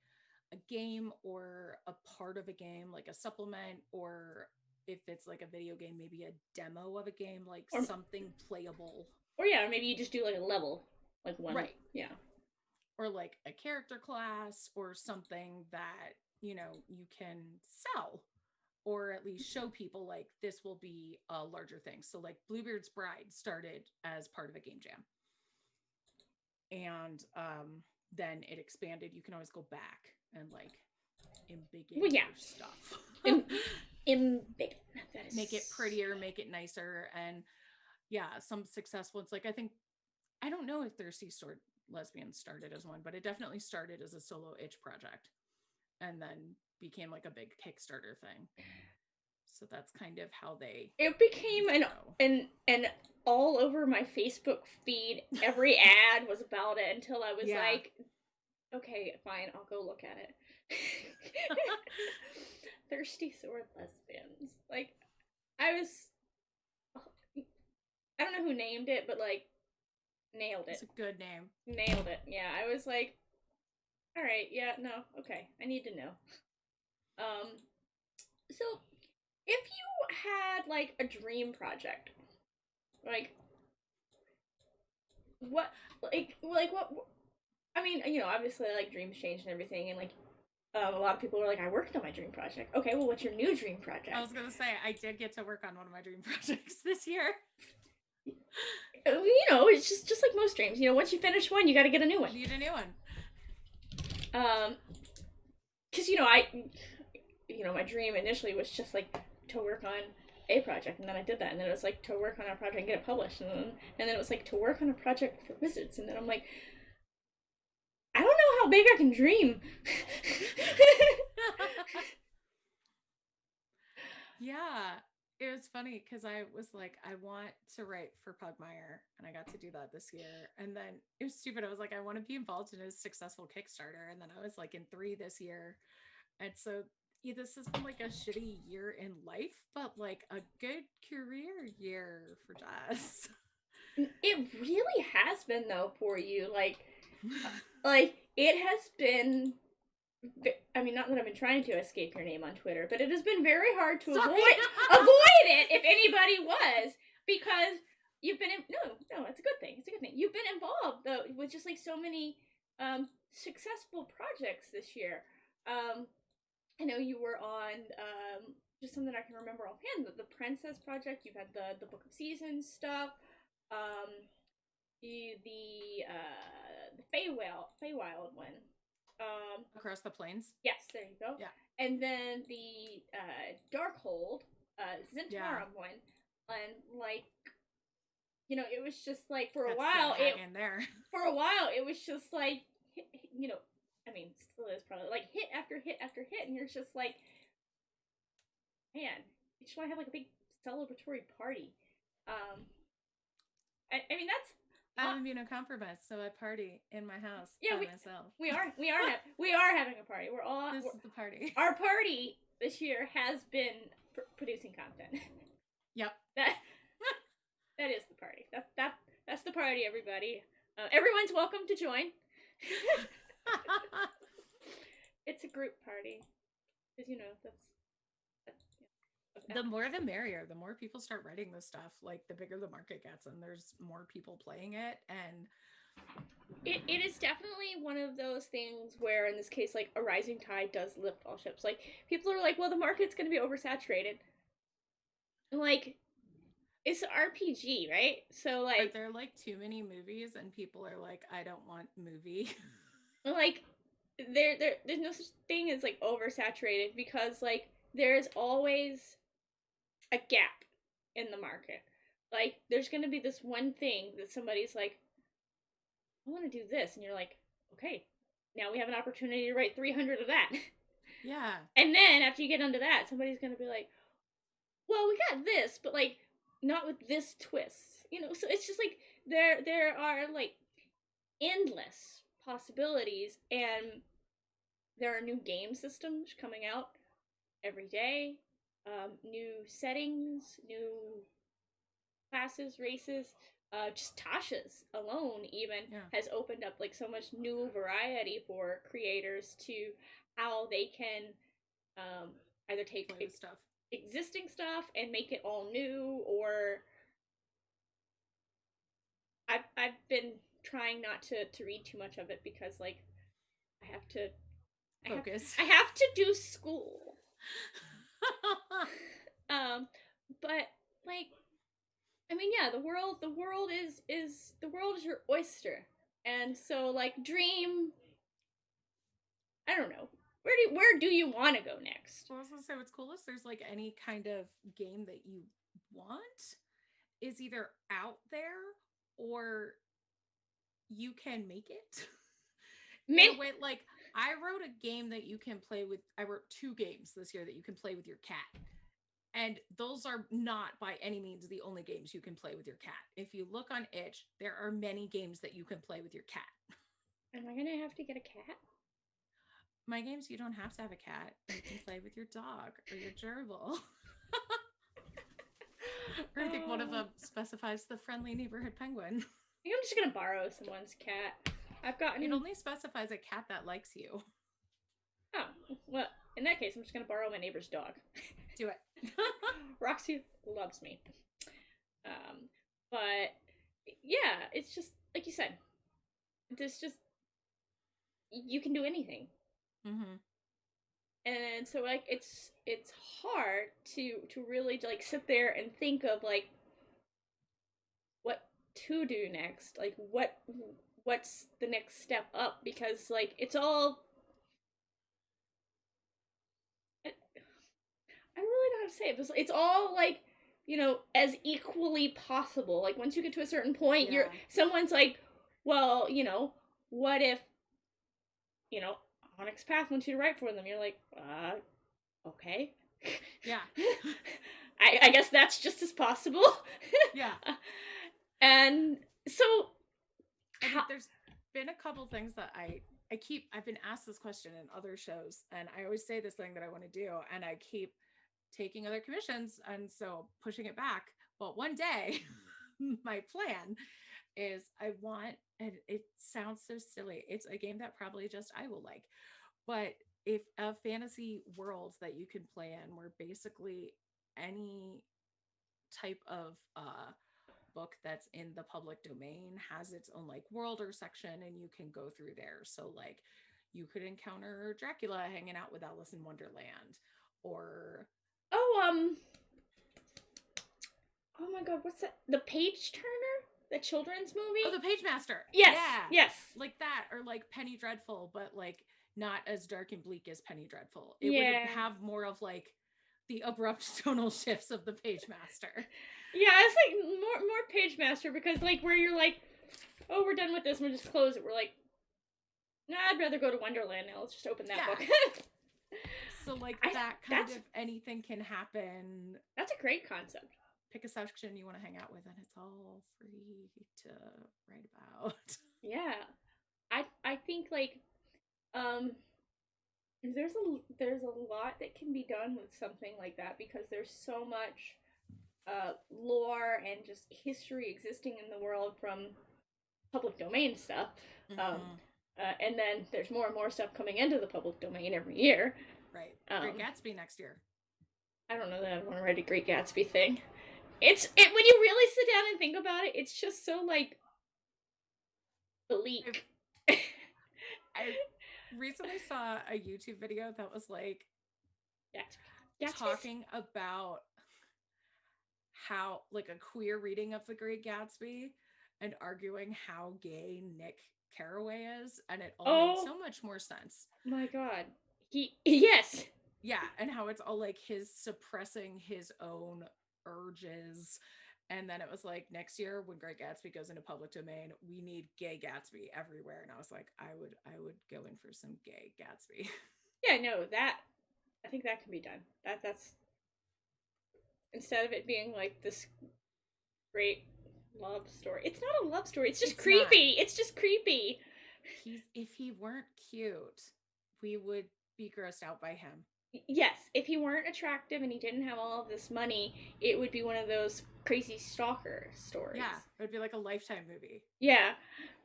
a game or a part of a game, like a supplement, or if it's like a video game, maybe a demo of a game, like Or something playable. yeah, or maybe you just do like a level, like one. Right. Yeah. Or like a character class or something that, you can sell or at least show people like this will be a larger thing. So like Bluebeard's Bride started as part of a game jam. And then it expanded. You can always go back and like embiggen Well, yeah. your stuff. Embiggen. Make it prettier, make it nicer. And yeah, some successful. It's like, I don't know if Thirsty Sword Lesbian started as one, but it definitely started as a solo itch project and then became like a big Kickstarter thing. So that's kind of how they. It became an all over my Facebook feed. Every ad was about it until I was like, okay, fine, I'll go look at it. Thirsty Sword Lesbians. Like, I don't know who named it, but like, nailed it. It's a good name. Nailed it. Yeah, I was like, all right, yeah, no, okay, I need to know. So if you had like a dream project, like what, what? I mean, obviously, like dreams change and everything, and like a lot of people are like, I worked on my dream project. Okay, well, what's your new dream project? I was gonna say I did get to work on one of my dream projects this year. It's just like most dreams. Once you finish one, you got to get a new one. You need a new one. Because my dream initially was just like to work on a project, and then I did that, and then it was like to work on a project and get it published, and then it was like to work on a project for Wizards, and then I'm like, I don't know how big I can dream. Yeah, it was funny because I was like, I want to write for Pugmire, and I got to do that this year. And then it was stupid. I was like, I want to be involved in a successful Kickstarter, and then I was like in 3 this year, and so this has been like a shitty year in life, but like a good career year for Jess. It really has been though for you, like it has been. I mean, not that I've been trying to escape your name on Twitter, but it has been very hard to avoid it if anybody was, because you've been no, it's a good thing. It's a good thing. You've been involved though with just like so many successful projects this year. I know you were on just something I can remember offhand, the Princess Project. You've had the Book of Seasons stuff. The Feywild one. Across the Plains. Yes, there you go. Yeah. And then the Darkhold, Zentarum one, and like, it was just like for a while. For a while, it was just like, I mean, still is probably like hit after hit after hit, and you're just like, man, you just want to have like a big celebratory party. I mean that's. I'm immunocompromised, so I party in my house by myself. We are having a party. This is the party. Our party this year has been producing content. Yep. That is the party. That's the party, everybody. Everyone's welcome to join. It's a group party, because that's the more the merrier. The more people start writing this stuff, like the bigger the market gets, and there's more people playing it. And it is definitely one of those things where, in this case, like a rising tide does lift all ships. Like people are like, well, the market's going to be oversaturated. Like, it's RPG, right? So like, are there like too many movies, and people are like, I don't want movie. Like, there's no such thing as like oversaturated, because like there's always a gap in the market. Like, there's going to be this one thing that somebody's like, I want to do this, and you're like, okay, now we have an opportunity to write 300 of that. Yeah. And then after you get onto that, somebody's going to be like, well, we got this, but like not with this twist, you know. So it's just like there are like endless possibilities, and there are new game systems coming out every day, new settings, new classes, races. Just Tasha's alone even Yeah. has opened up like so much new variety for creators to how they can um, either take Play with stuff. existing stuff and make it all new, or I've been trying not to read too much of it because like I have to I have Focus. I have to do school. Um, but like I mean, yeah, the world is your oyster, and so like dream. I don't know, where do you want to go next? Well, I was gonna say what's cool is there's like any kind of game that you want is either out there or you can make it in a Mint. way like I wrote a game that you can play with. I wrote two games this year that you can play with your cat. And those are not by any means the only games you can play with your cat. If you look on itch, there are many games that you can play with your cat. Am I gonna have to get a cat? My games, you don't have to have a cat. You can play with your dog or your gerbil. Or I think one of Oh, them specifies the friendly neighborhood penguin. I think I'm just gonna borrow someone's cat. I've It gotten. only specifies a cat that likes you. Oh, well, in that case, I'm just gonna borrow my neighbor's dog. Do it. Roxy loves me. Um, but yeah, it's just like you said. This just you can do anything, Mm-hmm. and so like it's hard to really like sit there and think of like what to do next, like what's the next step up, because like it's all I really don't know how to say it, but it's all like, you know, as equally possible. Like once you get to a certain point, you're Yeah. someone's like, well, you know, what if, you know, Onyx Path wants you to write for them? You're like, okay. Yeah. I guess that's just as possible. Yeah. And so, I how, think there's been a couple things that I've been asked this question in other shows, and I always say this thing that I want to do, and I keep taking other commissions, and so pushing it back. But one day, my plan is I want, and it sounds so silly, it's a game that probably just I will like, but if a fantasy world that you can play in where basically any type of book that's in the public domain has its own like world or section and you can go through there. So like you could encounter Dracula hanging out with Alice in Wonderland or oh, oh my god, what's that? The Page Turner? The children's oh, movie? the Page Master. Yes, Yeah. yes. Like that or like Penny Dreadful, but like not as dark and bleak as Penny Dreadful. It would Yeah. have more of like the abrupt tonal shifts of the Page Master. Yeah, it's like more Page Master, because like where you're like, oh, we're done with this, we'll just close it. We're like, nah, I'd rather go to Wonderland now. Let's just open that Yeah. book. So like I that kind that's of anything can happen. that's a great concept. Pick a section you want to hang out with and it's all free to write about. Yeah, I think like um there's a lot that can be done with something like that, because there's so much lore and just history existing in the world from public domain stuff. Um, Mm-hmm. and then there's more and more stuff coming into the public domain every year. Right. Great Um, Gatsby next year. I don't know that I want to write a Great Gatsby thing. It when you really sit down and think about it, it's just so like I've, bleak. I recently saw a YouTube video that was like Gatsby. Gatsby's. talking about how like a queer reading of The Great Gatsby and arguing how gay Nick Carraway is, and it all made Oh so much more sense. my god. He yes. Yeah, and how it's all like his suppressing his own urges. And then it was like next year when Great Gatsby goes into public domain, we need gay Gatsby everywhere. And I was like, I would go in for some gay Gatsby. Yeah, no, that I think that can be done. That's instead of it being like this great love story. It's not a love story. It's just It's not. creepy. It's just creepy. He's if he weren't cute, we would be grossed out by him. Yes, if he weren't attractive and he didn't have all of this money, it would be one of those crazy stalker stories. Yeah, it would be like a Lifetime movie. Yeah.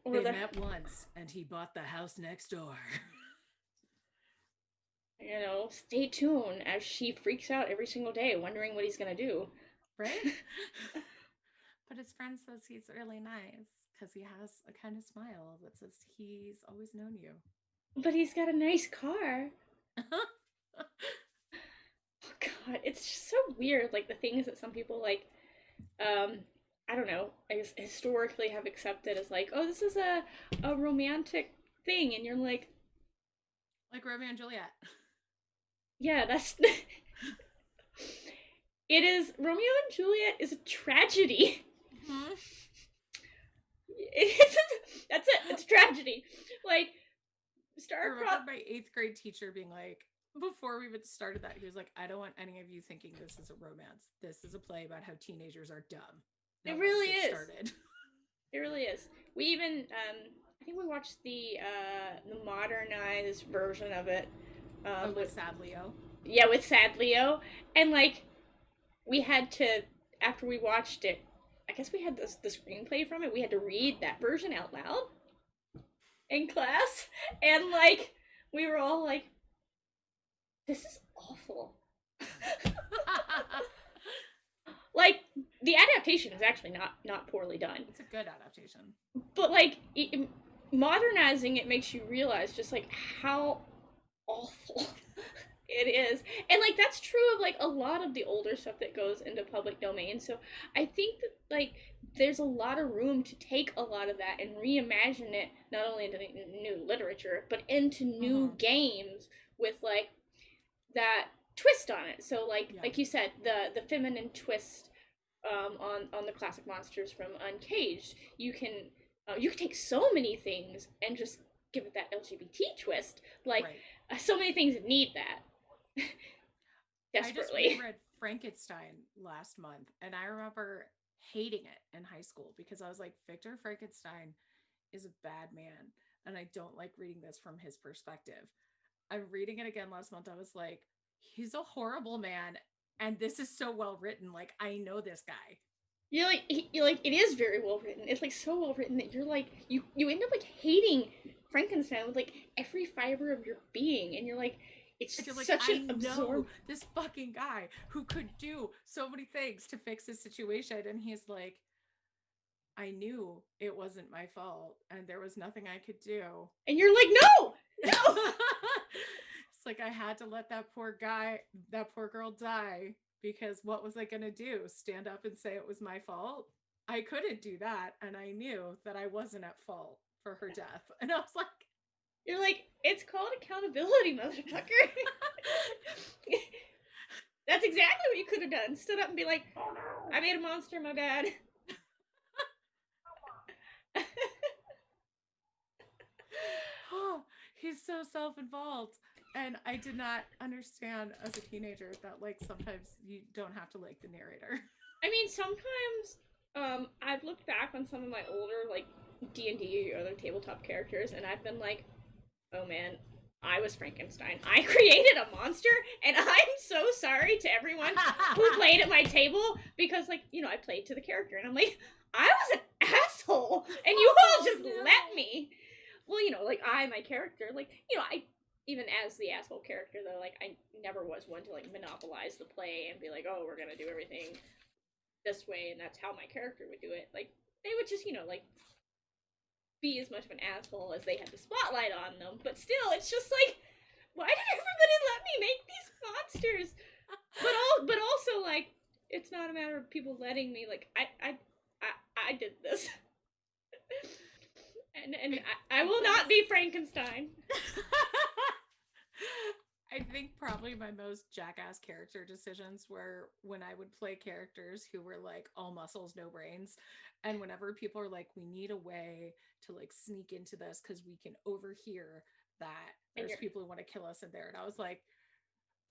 Or They the met once and he bought the house next door. stay tuned as she freaks out every single day wondering what he's going to do. Right? But his friend says he's really nice because he has a kind of smile that says he's always known you. But he's got a nice car. Oh god, it's just so weird like the things that some people like um I don't know, I guess historically have accepted as like, oh, this is a romantic thing, and you're like, Like Romeo and Juliet. yeah, that's it is. Romeo and Juliet is a tragedy. Mm-hmm. It's that's it. It's a tragedy. Like I Starcroft. remember my 8th grade teacher being like, before we even started that, he was like, I don't want any of you thinking this is a romance. This is a play about how teenagers are dumb. It really is. Started. It really is. We even I think we watched the modernized version of it. With Sad Leo. Yeah, with Sad Leo, and like we had to, after we watched it, I guess we had the screenplay from it. We had to read that version out loud in class, and like we were all like, "This is awful." Like the adaptation is actually not poorly done. It's a good adaptation, but like modernizing it makes you realize just like how awful it is, and like that's true of like a lot of the older stuff that goes into public domain. So I think that like there's a lot of room to take a lot of that and reimagine it not only into new literature but into new games with like that twist on it. So like you said, the feminine twist on the classic monsters from Uncaged. You can take so many things and just give it that LGBT twist. Like so many things need that desperately. I just read Frankenstein last month, and I remember hating it in high school because I was like, Victor Frankenstein is a bad man, and I don't like reading this from his perspective. I'm reading it again last month. I was like, he's a horrible man, and this is so well written. Like, I know this guy. You're like, it is very well written. It's like so well written that you're like, you end up like hating Frankenstein with like every fiber of your being, and you're like, it's like, such an absurd. This fucking guy who could do so many things to fix his situation, and he's like, I knew it wasn't my fault, and there was nothing I could do. And you're like, no. It's like I had to let that poor girl die, because what was I going to do? Stand up and say it was my fault? I couldn't do that, and I knew that I wasn't at fault for her death. And I was like, you're like, it's called accountability, motherfucker. That's exactly what you could have done. Stood up and be like, oh, no. I made a monster, my bad. Oh, he's so self-involved. And I did not understand as a teenager that like sometimes you don't have to like the narrator. I mean, sometimes I've looked back on some of my older like D&D or other tabletop characters, and I've been like, oh man, I was Frankenstein. I created a monster, and I'm so sorry to everyone who played at my table, because like, I played to the character, and I'm like, I was an asshole, and you all just let me. Well, like my character, like, I, even as the asshole character though, like I never was one to like monopolize the play and be like, oh, we're gonna do everything this way and that's how my character would do it. Like they would just, like be as much of an asshole as they had the spotlight on them. But still, it's just like, why did everybody let me make these monsters? But also like, it's not a matter of people letting me. Like I did this. And I will not be Frankenstein. I think probably my most jackass character decisions were when I would play characters who were like all muscles, no brains. And whenever people are like, we need a way to like sneak into this because we can overhear that there's people who want to kill us in there. And I was like,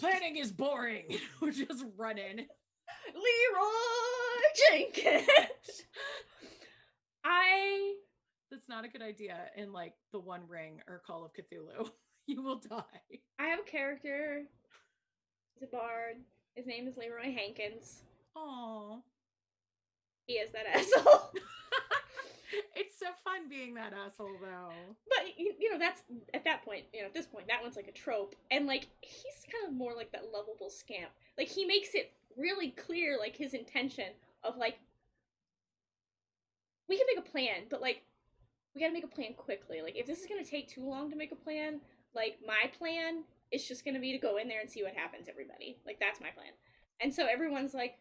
planning is boring. We're just running. Leroy Jenkins. I That's not a good idea in like the One Ring or Call of Cthulhu. You will die. I have a character. He's a bard. His name is Leroy Hankins. Aww. He is that asshole. It's so fun being that asshole though. But that's at that point. At this point, that one's like a trope, and like he's kind of more like that lovable scamp. Like he makes it really clear, like his intention of like we can make a plan, but like we gotta make a plan quickly. Like if this is gonna take too long to make a plan, like my plan is just gonna be to go in there and see what happens. Everybody, like that's my plan, and so everyone's like,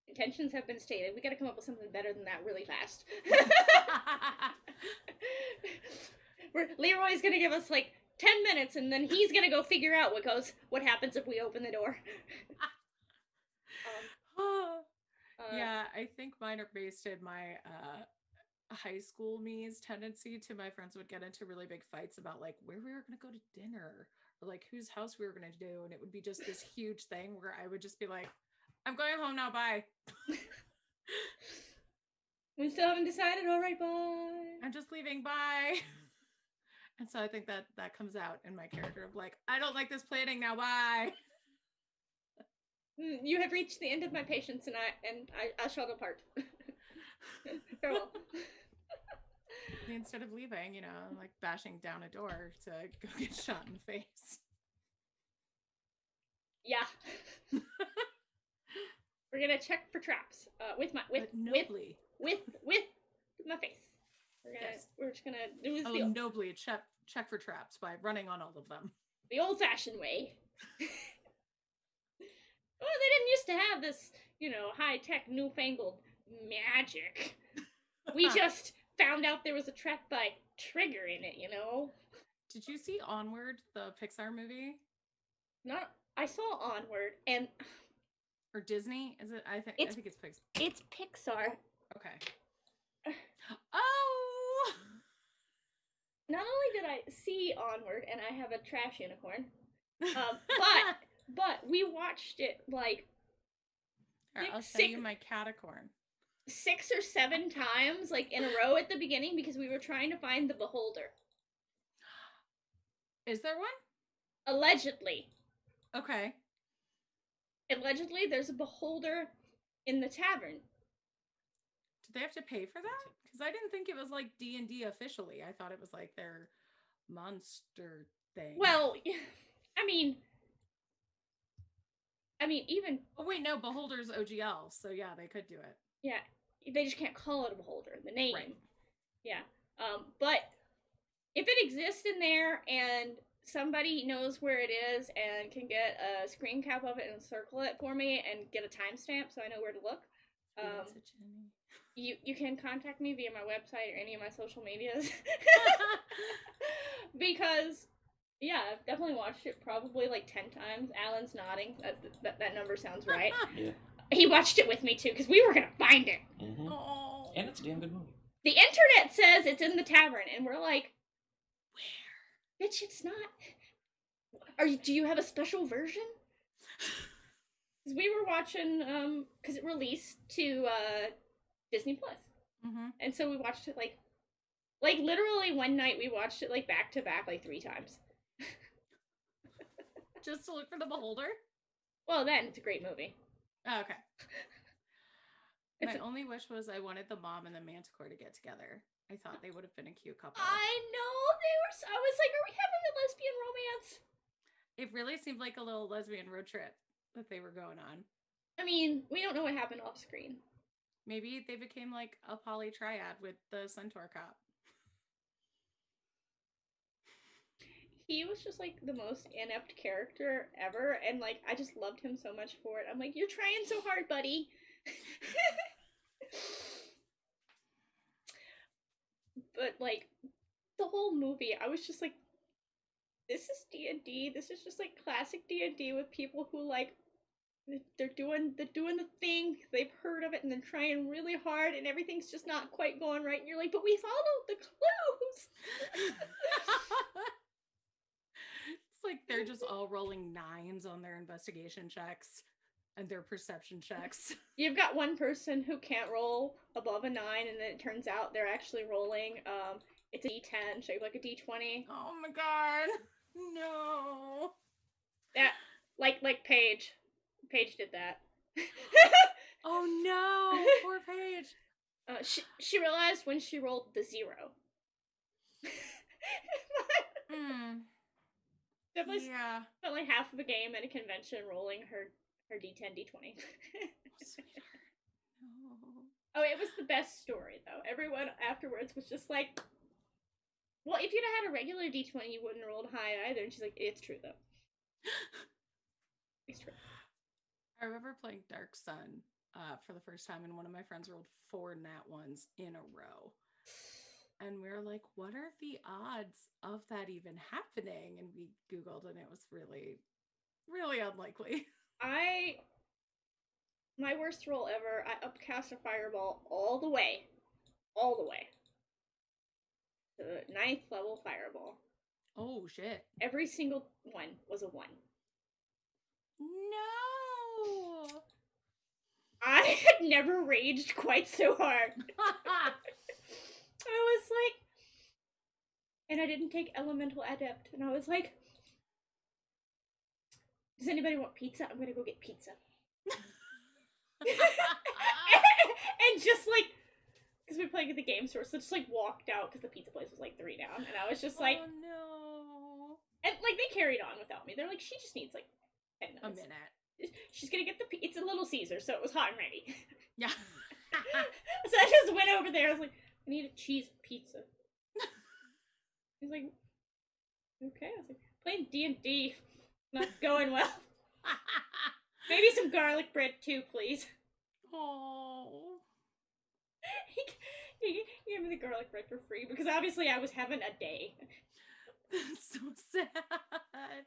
intentions have been stated. We gotta come up with something better than that really fast. Where Leroy's gonna give us like 10 minutes, and then he's gonna go figure out what happens if we open the door. Yeah, I think mine are based in my high school me's tendency to my friends would get into really big fights about like where we were going to go to dinner or like whose house we were going to do. And it would be just this huge thing where I would just be like, I'm going home now. Bye. We still haven't decided. All right, bye. I'm just leaving. Bye. And so I think that comes out in my character of like, I don't like this planning now. Bye. You have reached the end of my patience, and I shall depart. Farewell. Instead of leaving, like bashing down a door to go get shot in the face. Yeah. We're gonna check for traps. With my face. We're just gonna do this nobly check for traps by running on all of them. The old-fashioned way. Well, they didn't used to have this, high-tech, newfangled magic. We just found out there was a trap by triggering it, Did you see Onward, the Pixar movie? No, I saw Onward, and or Disney? Is it? I think it's Pixar. It's Pixar. Okay. Oh. Not only did I see Onward, and I have a trash unicorn, but we watched it like. Right, I'll show you my catacorn. 6 or 7 times, like in a row at the beginning, because we were trying to find the beholder. Is there one? Allegedly. Okay. Allegedly, there's a beholder in the tavern. Did they have to pay for that? Because I didn't think it was like D&D officially. I thought it was like their monster thing. Well, I mean, even. Oh wait, no, beholder's OGL, so yeah, they could do it. Yeah, they just can't call it a beholder. The name. Right. Yeah. But if it exists in there and somebody knows where it is and can get a screen cap of it and circle it for me and get a timestamp so I know where to look, you can contact me via my website or any of my social medias. Because, yeah, I've definitely watched it probably like 10 times. Alan's nodding. That number sounds right. Yeah. He watched it with me too because we were going to find it. Mm-hmm. Oh. And it's a damn good movie. The internet says it's in the tavern, and we're like, where? Bitch, it's not. Do you have a special version? Because we were watching, because it released to Disney Plus, and so we watched it like literally one night. We watched it like back to back, like 3 times. Just to look for the beholder. Well, then it's a great movie. Oh, okay. My only wish was I wanted the mom and the manticore to get together. I thought they would have been a cute couple. I know I was like, are we having a lesbian romance? It really seemed like a little lesbian road trip that they were going on. I mean, we don't know what happened off screen. Maybe they became like a poly triad with the centaur cop. He was just like the most inept character ever, and like I just loved him so much for it. I'm like, you're trying so hard, buddy. But like the whole movie, I was just like, this is D&D. This is just like classic D&D with people who like they're doing the thing. They've heard of it and they're trying really hard, and everything's just not quite going right. And you're like, but we followed the clues. It's like they're just all rolling 9s on their investigation checks. and their perception checks. You've got one person who can't roll above a 9, and then it turns out they're actually rolling. It's a D10 shaped like a D20. Oh my god, no. That like Paige. Paige did that. Oh no, poor Paige. She realized when she rolled the 0. Definitely spent like half of a game at a convention rolling her D10, D20. Oh, it was the best story though. Everyone afterwards was just like, well, if you'd have had a regular D20, you wouldn't have rolled high either. And she's like, it's true though. It's true. I remember playing Dark Sun for the first time, and one of my friends rolled 4 nat ones in a row. And we were like, what are the odds of that even happening? And we Googled, and it was really, really unlikely. My worst roll ever, I upcast a fireball all the way. To the 9th level fireball. Oh, shit. Every single one was a 1. No! I had never raged quite so hard. I was like, and I didn't take Elemental Adept, and I was like, does anybody want pizza? I'm gonna go get pizza. And just like, because we were playing at the game store, so just like walked out because the pizza place was like 3 down, and I was just like, oh no. And like they carried on without me. They're like, she just needs like 10 minutes. A minute. She's gonna get it's a Little Caesar, so it was hot and ready. Yeah. So I just went over there. I was like, I need a cheese pizza. He's like, okay. I was like, playing D&D, not going well. Maybe some garlic bread too, please. Oh. He gave me the garlic bread for free because obviously I was having a day. That's so sad.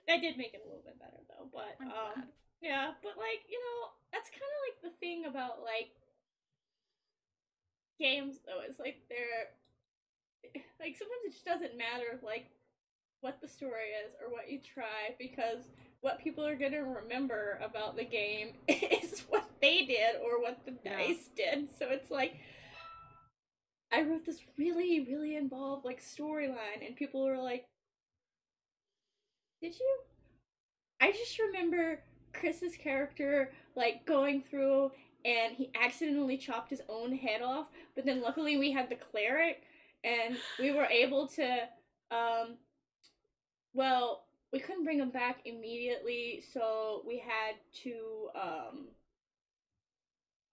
That did make it a little bit better though, but I'm glad. yeah, but like, you know, that's kind of like the thing about like games though, is like they're like sometimes it just doesn't matter like what the story is or what you try, because what people are gonna remember about the game is what they did or what the dice did. So it's like, I wrote this really, really involved like storyline, and people were like, did you? I just remember Chris's character like going through and he accidentally chopped his own head off, but then luckily we had the cleric and we were able to well, we couldn't bring him back immediately, so we had to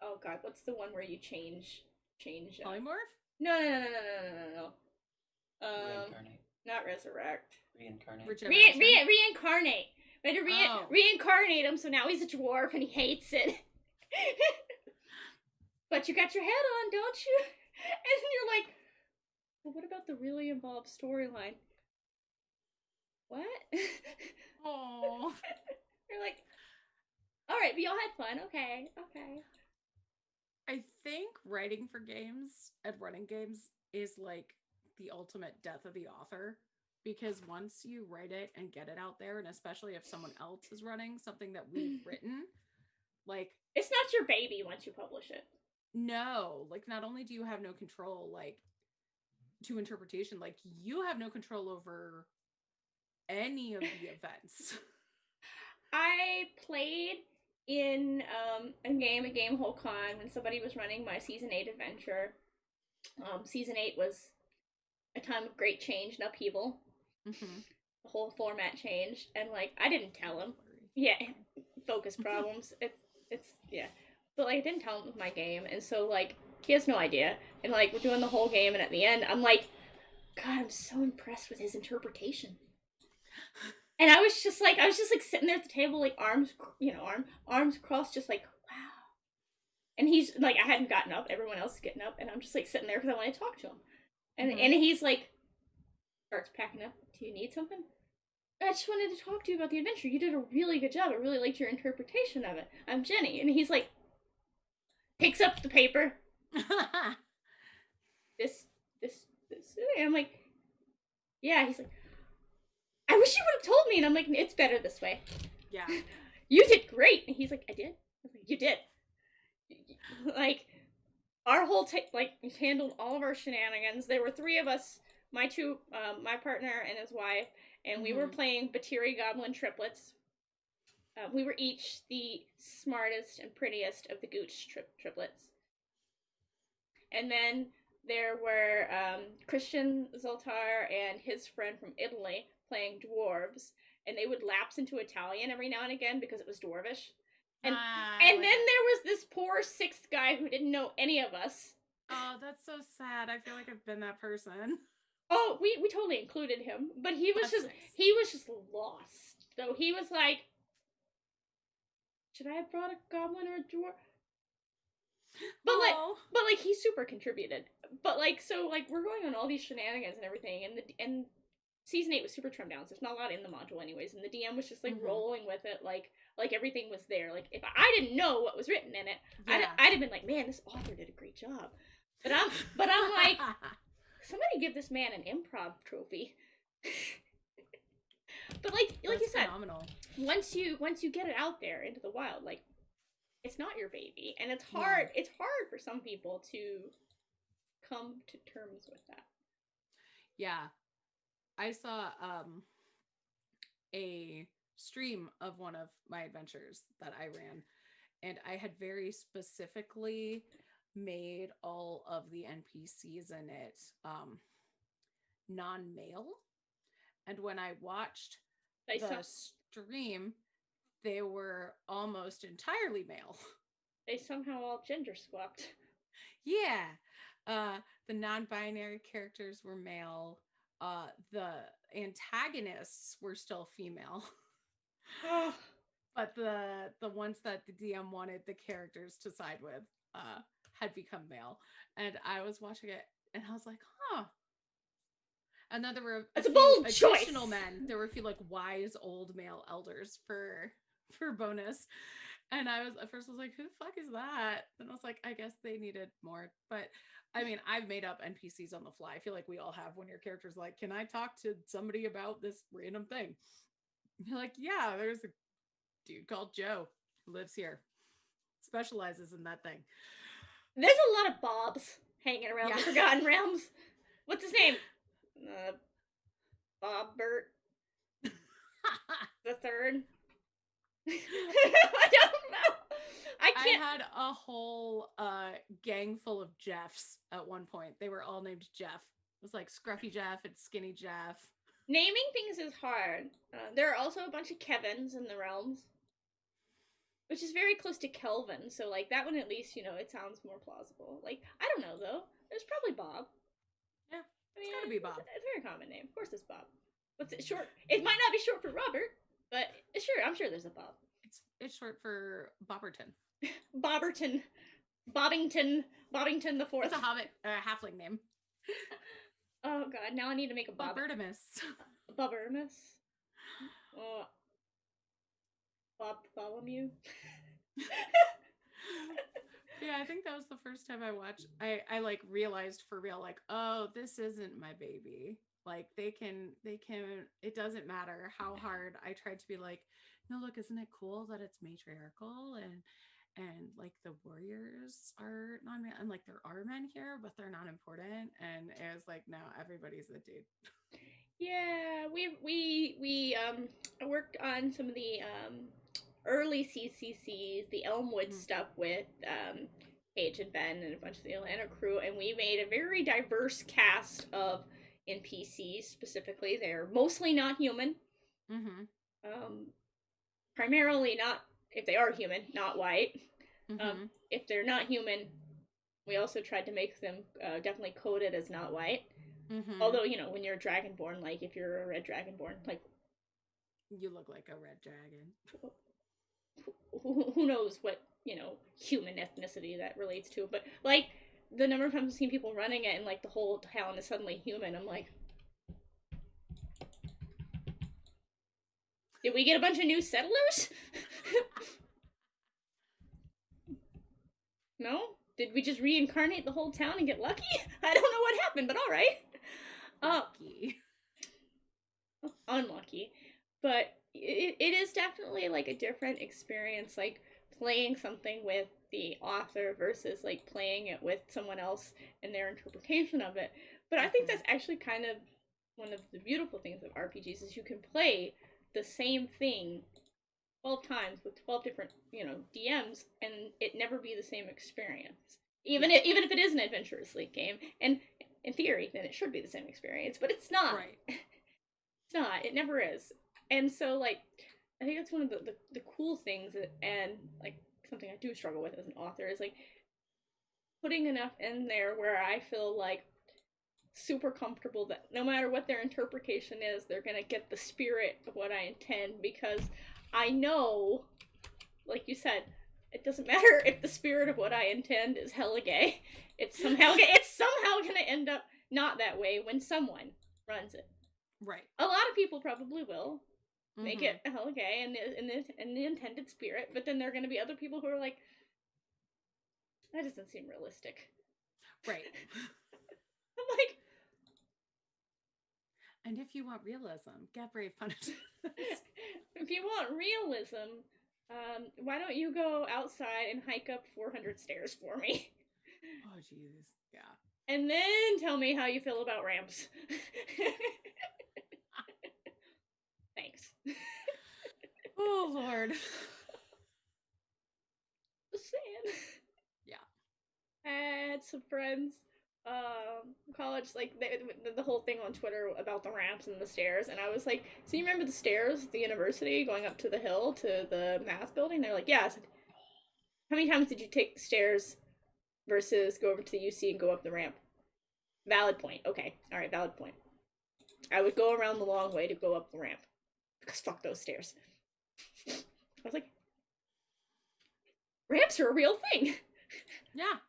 oh god, what's the one where you change Polymorph? No. Reincarnate. Not resurrect. Reincarnate. Reincarnate. We had to reincarnate him, so now he's a dwarf and he hates it. But you got your head on, don't you? And you're like, well, what about the really involved storyline? What? Oh. You're like, all right, but y'all had fun. Okay. I think writing for games and running games is like the ultimate death of the author, because once you write it and get it out there, and especially if someone else is running something that we've written, like, it's not your baby once you publish it. No, like, not only do you have no control, like, to interpretation, like, you have no control over any of the events. I played in a game whole con when somebody was running my season 8 adventure. Season 8 was a time of great change and upheaval. Mm-hmm. The whole format changed, and like I didn't tell him. Yeah, focus problems. It's yeah, but like I didn't tell him with my game, and so like he has no idea. And like we're doing the whole game, and at the end, I'm like, God, I'm so impressed with his interpretation. And I was just like sitting there at the table, like arms crossed, just like, wow. And he's like, I hadn't gotten up. Everyone else is getting up, and I'm just like sitting there because I want to talk to him. And and he's like, starts packing up. Do you need something? I just wanted to talk to you about the adventure. You did a really good job. I really liked your interpretation of it. I'm Jenny. And he's like, picks up the paper. this. And I'm like, yeah. He's like, I wish you would have told me. And I'm like, it's better this way. Yeah. You did great. And he's like, I did? I was you did. Like, our whole like, handled all of our shenanigans. There were three of us, my partner and his wife, and we were playing Batiri Goblin triplets. We were each the smartest and prettiest of the Gooch triplets. And then there were Christian Zoltar and his friend from Italy playing dwarves, and they would lapse into Italian every now and again because it was dwarvish. And then there was this poor sixth guy who didn't know any of us. Oh, that's so sad. I feel like I've been that person. Oh, we totally included him, but he was just lost. So he was like, should I have brought a goblin or a dwarf? But like he super contributed. But like, so like, we're going on all these shenanigans and everything, and season 8 was super trimmed down, so there's not a lot in the module anyways, and the DM was just like rolling with it, like everything was there. Like, if I didn't know what was written in it, I'd have been like, man, this author did a great job. But I'm like, somebody give this man an improv trophy. But like you said, phenomenal. Once you get it out there into the wild, like, it's not your baby, and it's hard. Yeah. It's hard for some people to come to terms with that. Yeah, I saw a stream of one of my adventures that I ran, and I had very specifically made all of the NPCs in it non-male. And when I watched the stream, they were almost entirely male. They somehow all ginger swapped. Yeah. The non-binary characters were male. The antagonists were still female. Oh. But the ones that the DM wanted the characters to side with had become male. And I was watching it, and I was like, huh. And then there were a bold additional choice. Men. There were a few like wise old male elders for bonus. And I was at first like, who the fuck is that? And I was like, I guess they needed more. But I mean, I've made up NPCs on the fly. I feel like we all have, when your character's like, can I talk to somebody about this random thing? And you're like, yeah, there's a dude called Joe who lives here, specializes in that thing. There's a lot of Bobs hanging around the Forgotten Realms. What's his name? Bob Bert the third. I don't know. I had a whole gang full of Jeffs at one point. They were all named Jeff. It was like Scruffy Jeff and Skinny Jeff. Naming things is hard. There are also a bunch of Kevins in the realms, which is very close to Kelvin. So like, that one, at least, it sounds more plausible. Like, I don't know though. There's probably Bob. Yeah, it's gotta be Bob. It's a very common name. Of course, it's Bob. What's it short? It might not be short for Robert, but I'm sure there's a Bob. It's short for Bobberton. Bobberton. Bobbington the Fourth. It's a hobbit, halfling name. Oh god, now I need to make a Bob. Bobbertimus. Bobbertimus. Bartholomew. Yeah, I think that was the first time I watched. I like realized for real, like, oh, this isn't my baby. Like, they can. It doesn't matter how hard I tried to be like, no, look, isn't it cool that it's matriarchal and like the warriors are non-man, and like there are men here, but they're not important. And it was like, no, everybody's a dude. Yeah, we worked on some of the early CCCs, the Elmwood stuff with Paige and Ben and a bunch of the Atlanta crew, and we made a very diverse cast of NPCs. Specifically, they're mostly not human. Primarily not, if they are human, not white. If they're not human, we also tried to make them definitely coded as not white. Although, when you're a dragonborn, like, if you're a red dragonborn, like, you look like a red dragon. Who knows what, human ethnicity that relates to. But, like, the number of times I've seen people running it and, like, the whole town is suddenly human, I'm like, did we get a bunch of new settlers? No? Did we just reincarnate the whole town and get lucky? I don't know what happened, but all right. Lucky. Unlucky. But it is definitely like a different experience. Like, playing something with the author versus like playing it with someone else and their interpretation of it. But I think that's actually kind of one of the beautiful things of RPGs is you can play the same thing 12 times with 12 different, DMs and it never be the same experience. Even if it is an adventurous league game, and in theory, then it should be the same experience, but it's not. Right. It's not. It never is. And so, like, I think that's one of the cool things, and like something I do struggle with as an author is like putting enough in there where I feel like super comfortable that no matter what their interpretation is, they're gonna get the spirit of what I intend, because I know, like you said, it doesn't matter if the spirit of what I intend is hella gay. It's somehow gonna end up not that way when someone runs it. Right. A lot of people probably will make it hella gay in the intended spirit, but then there are gonna be other people who are like, that doesn't seem realistic. Right. I'm like, and if you want realism, get brave punishments. if you want realism, why don't you go outside and hike up 400 stairs for me? Oh, jeez. Yeah. And then tell me how you feel about ramps. Thanks. Oh, Lord. Just saying. Yeah. I had some friends, college, like the whole thing on Twitter about the ramps and the stairs, and I was like, so you remember the stairs at the university going up to the hill to the math building? They're like, yeah. I said, how many times did you take the stairs versus go over to the UC and go up the ramp? Valid point. Okay. All right, valid point. I would go around the long way to go up the ramp. Because fuck those stairs. I was like, ramps are a real thing. Yeah.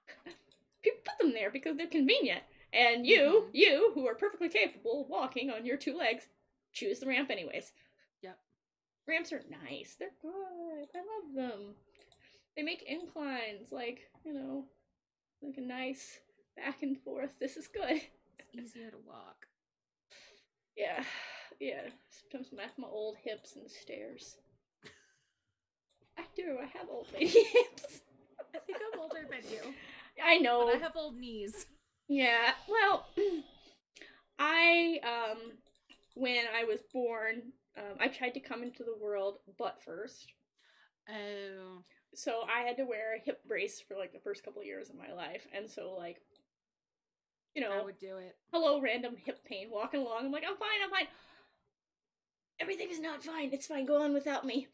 People put them there because they're convenient. And you, who are perfectly capable of walking on your two legs, choose the ramp anyways. Yep. Ramps are nice. They're good. I love them. They make inclines, like a nice back and forth. This is good. It's easier to walk. Yeah. Sometimes my old hips and stairs. I do. I have old lady hips. I think I'm older than you. I know. But I have old knees. Yeah. Well, I when I was born, I tried to come into the world butt first. Oh. So I had to wear a hip brace for like the first couple of years of my life, and so like, I would do it. Hello, random hip pain. Walking along, I'm like, I'm fine. Everything is not fine. It's fine. Go on without me.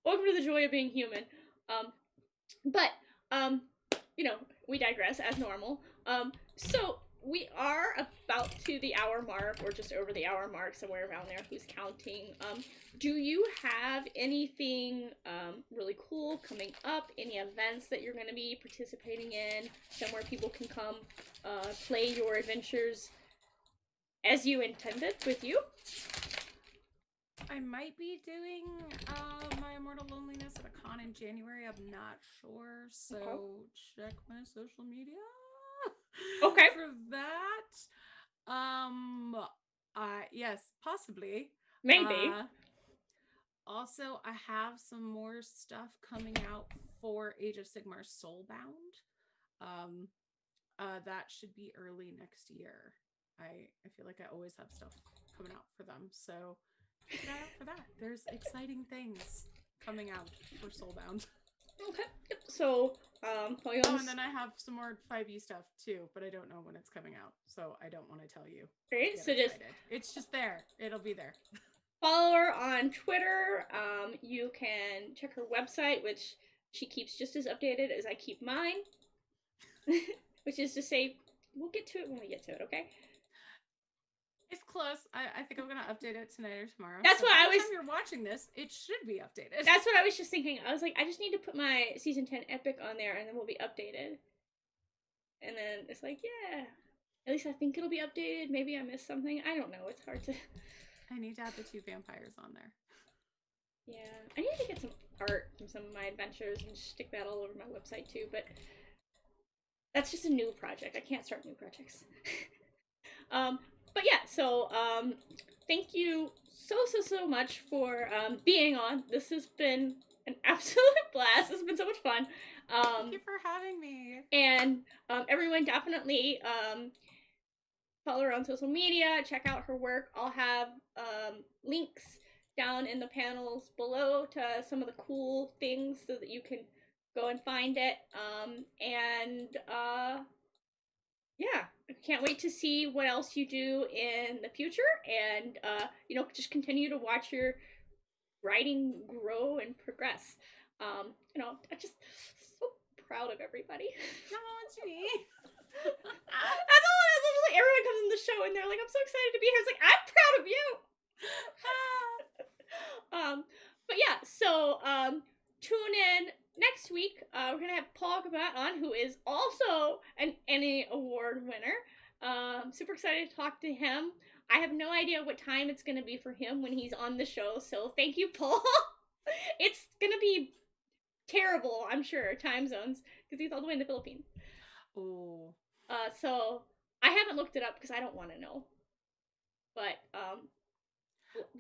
Welcome to the joy of being human. But we digress as normal. So we are about to the hour mark, or just over the hour mark, somewhere around there. Who's counting? Do you have anything really cool coming up? Any events that you're going to be participating in? Somewhere people can come play your adventures as you intended with you? I might be doing my Immortal Loneliness at a con in January. I'm not sure, so check my social media. Okay. For that. Yes, possibly. Maybe. Also, I have some more stuff coming out for Age of Sigmar Soulbound. That should be early next year. I feel like I always have stuff coming out for them, so keep an eye out for that. There's exciting things coming out for Soulbound. Okay. Yep. So, and then I have some more 5e stuff too, but I don't know when it's coming out, so I don't want to tell you. Great. So it's just there. It'll be there. Follow her on Twitter. You can check her website, which she keeps just as updated as I keep mine. Which is to say, we'll get to it when we get to it, okay? It's close. I think I'm gonna update it tonight or tomorrow. That's what I was. By the time you're watching this, it should be updated. That's what I was just thinking. I was like, I just need to put my season 10 epic on there, and then we'll be updated. And then it's like, yeah, at least I think it'll be updated. Maybe I missed something. I don't know. It's hard to. I need to have the 2 vampires on there. Yeah, I need to get some art from some of my adventures and stick that all over my website too. But that's just a new project. I can't start new projects. But yeah, so thank you so much for being on. This has been an absolute blast. This has been so much fun. Thank you for having me. And everyone definitely follow her on social media, check out her work. I'll have links down in the panels below to some of the cool things so that you can go and find it. And yeah, I can't wait to see what else you do in the future, and just continue to watch your writing grow and progress. I'm just so proud of everybody. No, it's me. That's all it is. It's like everyone comes in the show and they're like, "I'm so excited to be here." It's like, I'm proud of you. But yeah, so tune in next week. We're gonna have Paul Gabat on, who is also an Emmy Award winner. Super excited to talk to him. I have no idea what time it's gonna be for him when he's on the show, so thank you, Paul. It's gonna be terrible, I'm sure, time zones, because he's all the way in the Philippines. Oh. So I haven't looked it up because I don't want to know. But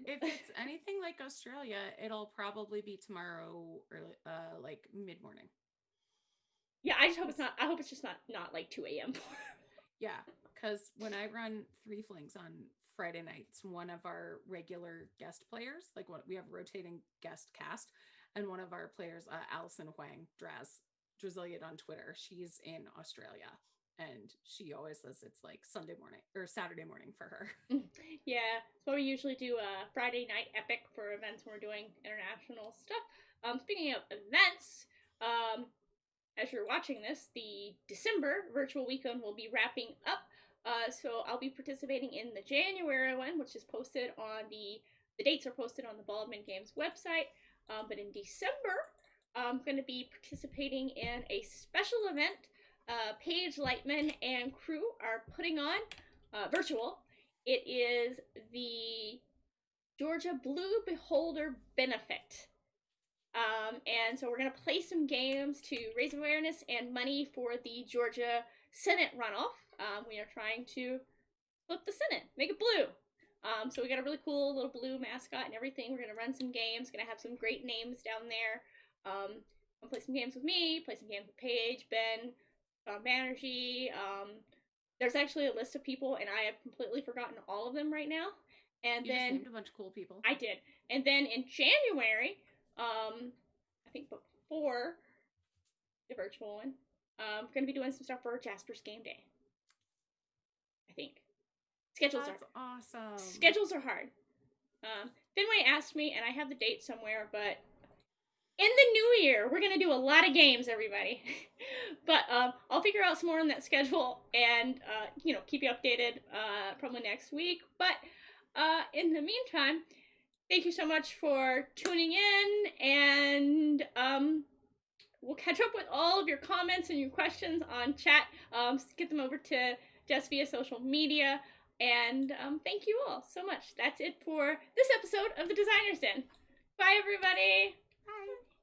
if it's anything like Australia, it'll probably be tomorrow or like mid morning. Yeah, I just hope it's not. I hope it's just not like 2 a.m. Yeah, because when I run Three Flings on Friday nights, one of our regular guest players, like what we have rotating guest cast, and one of our players, Allison Huang, Draziliad on Twitter, she's in Australia. And she always says it's like Sunday morning or Saturday morning for her. Yeah, so we usually do a Friday night epic for events when we're doing international stuff. Speaking of events, as you're watching this, the December virtual weekend will be wrapping up. So I'll be participating in the January one, which is posted on the dates are posted on the Baldwin Games website. But in December, I'm going to be participating in a special event. Paige Lightman and crew are putting on virtual. It is the Georgia Blue Beholder Benefit. And so we're going to play some games to raise awareness and money for the Georgia Senate runoff. We are trying to flip the Senate, make it blue. So we got a really cool little blue mascot and everything. We're going to run some games, going to have some great names down there. Play some games with me, play some games with Paige, Ben, John Banerjee. There's actually a list of people, and I have completely forgotten all of them right now. And you then just named a bunch of cool people. I did. And then in January, I think before the virtual one, I'm going to be doing some stuff for Jasper's Game Day. I think. That's awesome. Schedules are hard. Finway asked me, and I have the date somewhere, but in the new year, we're going to do a lot of games, everybody. But I'll figure out some more on that schedule and, keep you updated probably next week. But in the meantime, thank you so much for tuning in, and we'll catch up with all of your comments and your questions on chat. Get them over to Jess via social media. And thank you all so much. That's it for this episode of The Designer's Den. Bye, everybody. Bye.